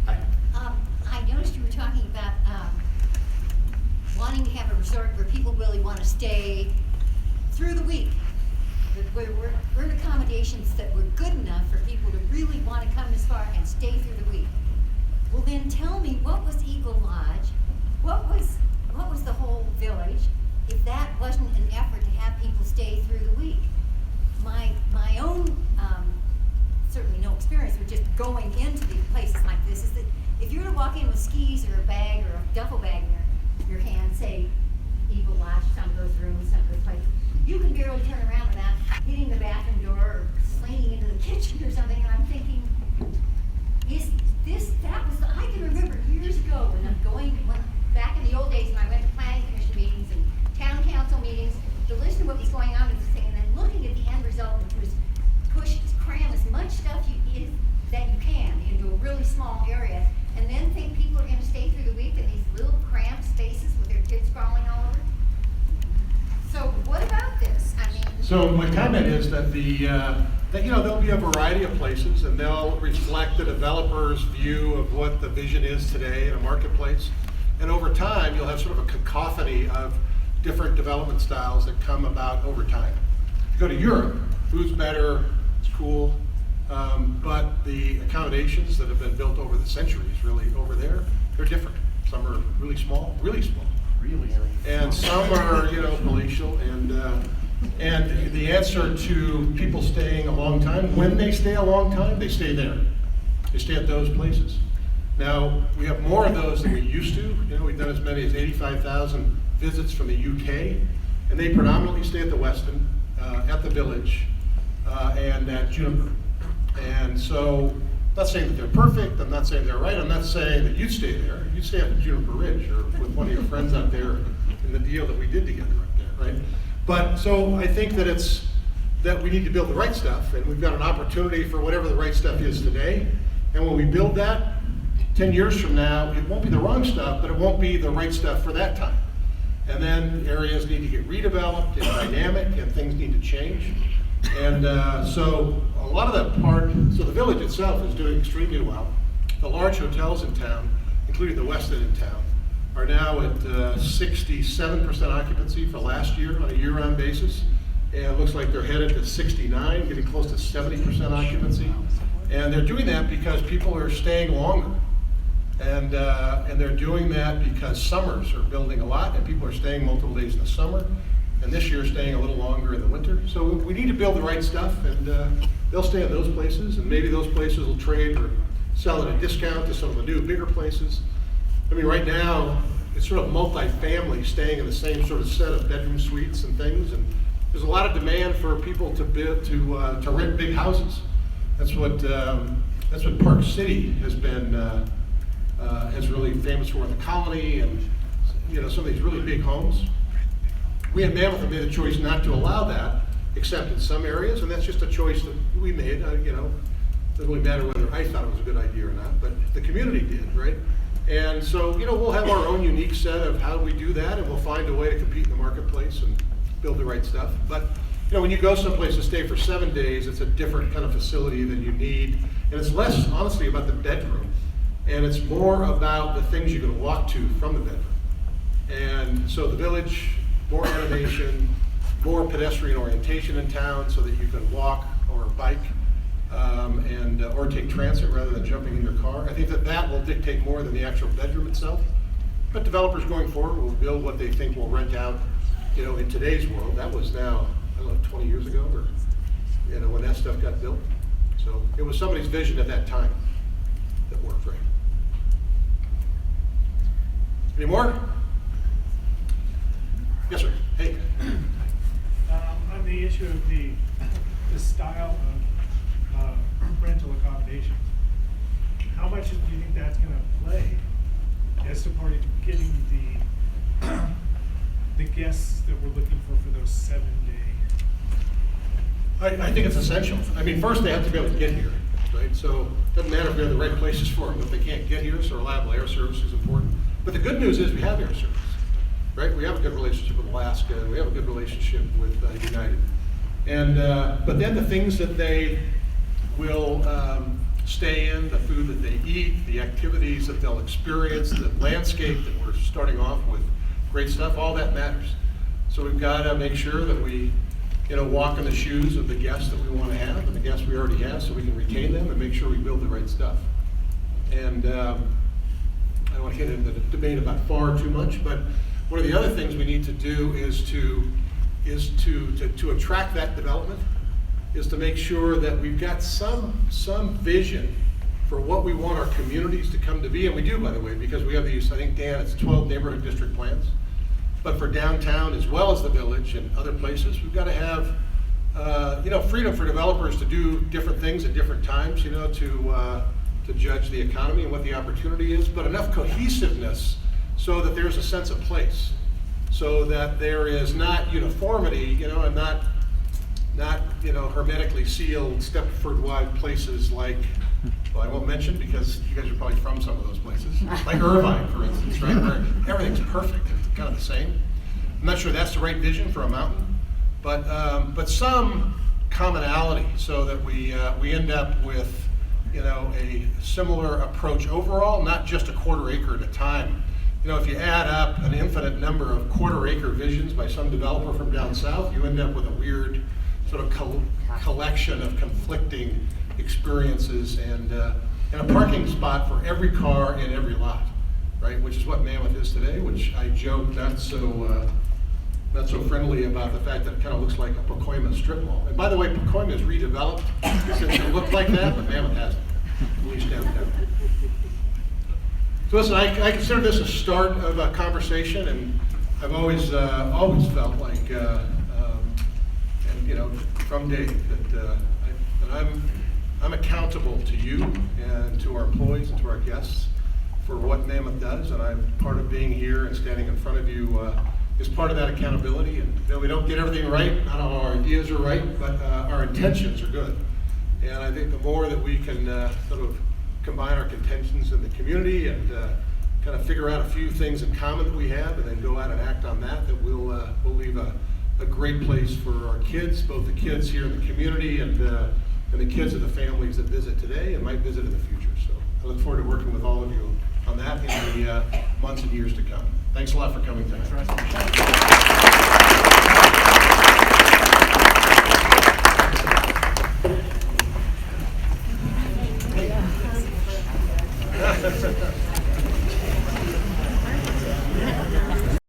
I noticed you were talking about wanting to have a resort where people really want to stay through the week. Where we're in accommodations that were good enough for people to really want to come this far and stay through the week. Well, then tell me, what was Eagle Lodge? What was the whole village if that wasn't an effort to have people stay through the week? My own certainly no experience with just going into these places like this is that if you were to walk in with skis or a bag or a duffel bag in your hand, say Eagle Lodge, some of those rooms, some of those places, you can barely turn around without hitting the bathroom door or slinging into the kitchen or something. And I'm thinking, I can remember years ago when back in the old days when I went to planning commission meetings and town council meetings to listen to what was going on with this thing, and then looking at the end result, which was cram as much stuff that you can into a really small area, and then think people are going to stay through the week in these little cramped spaces with their kids crawling all over. So what about this? So my comment is that there'll be a variety of places, and they'll reflect the developer's view of what the vision is today in a marketplace. And over time, you'll have sort of a cacophony of different development styles that come about over time. If you go to Europe, food's better, it's cool, but the accommodations that have been built over the centuries, really over there, they're different. Some are really small, and some are palatial, and the answer to people staying a long time, when they stay a long time, they stay there. They stay at those places. Now, we have more of those than we used to. We've done as many as 85,000 visits from the UK, and they predominantly stay at the Westin, at the Village, and at Juniper. And so, I'm not saying that they're perfect, I'm not saying they're right, I'm not saying that you'd stay there. You'd stay up at Juniper Ridge, or with one of your friends out there in the deal that we did together up there, right? But, so I think that we need to build the right stuff, and we've got an opportunity for whatever the right stuff is today. And when we build that, 10 years from now, it won't be the wrong stuff, but it won't be the right stuff for that time. And then areas need to get redeveloped and dynamic, and things need to change. And so a lot of that part, so the village itself is doing extremely well. The large hotels in town, including the West End in town, are now at 67% occupancy for last year on a year-round basis. And it looks like they're headed to 69, getting close to 70% occupancy. And they're doing that because people are staying longer. And they're doing that because summers are building a lot and people are staying multiple days in the summer. And this year staying a little longer in the winter. So we need to build the right stuff, and they'll stay in those places, and maybe those places will trade or sell at a discount to some of the new, bigger places. I mean, right now, it's sort of multi-family staying in the same sort of set of bedroom suites and things, and there's a lot of demand for people to rent big houses. That's what Park City has been has really famous for, the Colony, and some of these really big homes. We in Mammoth have made a choice not to allow that, except in some areas, and that's just a choice that we made. Doesn't really matter whether I thought it was a good idea or not, but the community did, right? And so, we'll have our own unique set of how we do that, and we'll find a way to compete in the marketplace and build the right stuff. But, when you go someplace to stay for 7 days, it's a different kind of facility than you need. And it's less, honestly, about the bedroom, and it's more about the things you can walk to from the bedroom. And so the village, more animation, more pedestrian orientation in town so that you can walk or bike or take transit rather than jumping in your car. I think that will dictate more than the actual bedroom itself. But developers going forward will build what they think will rent out, in today's world. That was now, 20 years ago, or, when that stuff got built. So it was somebody's vision at that time that worked for him. Any more? Yes, sir. Hey. On the issue of the style of rental accommodations, how much do you think that's going to play as to part of getting the guests that we're looking for those 7 day? I think it's essential. I mean, first they have to be able to get here, right? So it doesn't matter if we have the right places for them if they can't get here, so reliable air service is important. But the good news is we have air service. Right, we have a good relationship with Alaska, and we have a good relationship with United. And but then the things that they will stay in, the food that they eat, the activities that they'll experience, the landscape that we're starting off with, great stuff, all that matters. So we've got to make sure that we, walk in the shoes of the guests that we want to have and the guests we already have, so we can retain them and make sure we build the right stuff. And I don't want to get into the debate about far too much, but one of the other things we need to do is to attract that development, is to make sure that we've got some vision for what we want our communities to come to be, and we do, by the way, because we have these, I think, Dan, it's 12 neighborhood district plans. But for downtown as well as the village and other places, we've got to have freedom for developers to do different things at different times, to judge the economy and what the opportunity is, but enough cohesiveness so that there's a sense of place, so that there is not uniformity, and not hermetically sealed Stepford-wide places like, well, I won't mention because you guys are probably from some of those places, like Irvine, for instance, right, where everything's perfect, it's kind of the same. I'm not sure that's the right vision for a mountain, but some commonality so that we end up with, a similar approach overall, not just a quarter acre at a time. If you add up an infinite number of quarter-acre visions by some developer from down south, you end up with a weird sort of collection of conflicting experiences and a parking spot for every car in every lot, right? Which is what Mammoth is today, which I joke not so friendly about the fact that it kind of looks like a Pacoima strip mall. And by the way, Pacoima is redeveloped since it looked like that, but Mammoth hasn't, at least downtown. So listen, I consider this a start of a conversation, and I've always felt like, from Dave, that I'm accountable to you and to our employees and to our guests for what Mammoth does, and I'm part of being here and standing in front of you is part of that accountability. And we don't get everything right, not all our ideas are right, but our intentions are good. And I think the more that we can sort of combine our contentions in the community and kind of figure out a few things in common that we have, and then go out and act on that, we'll leave a a great place for our kids, both the kids here in the community and the kids of the families that visit today and might visit in the future. So I look forward to working with all of you on that in the months and years to come. Thanks a lot for coming tonight.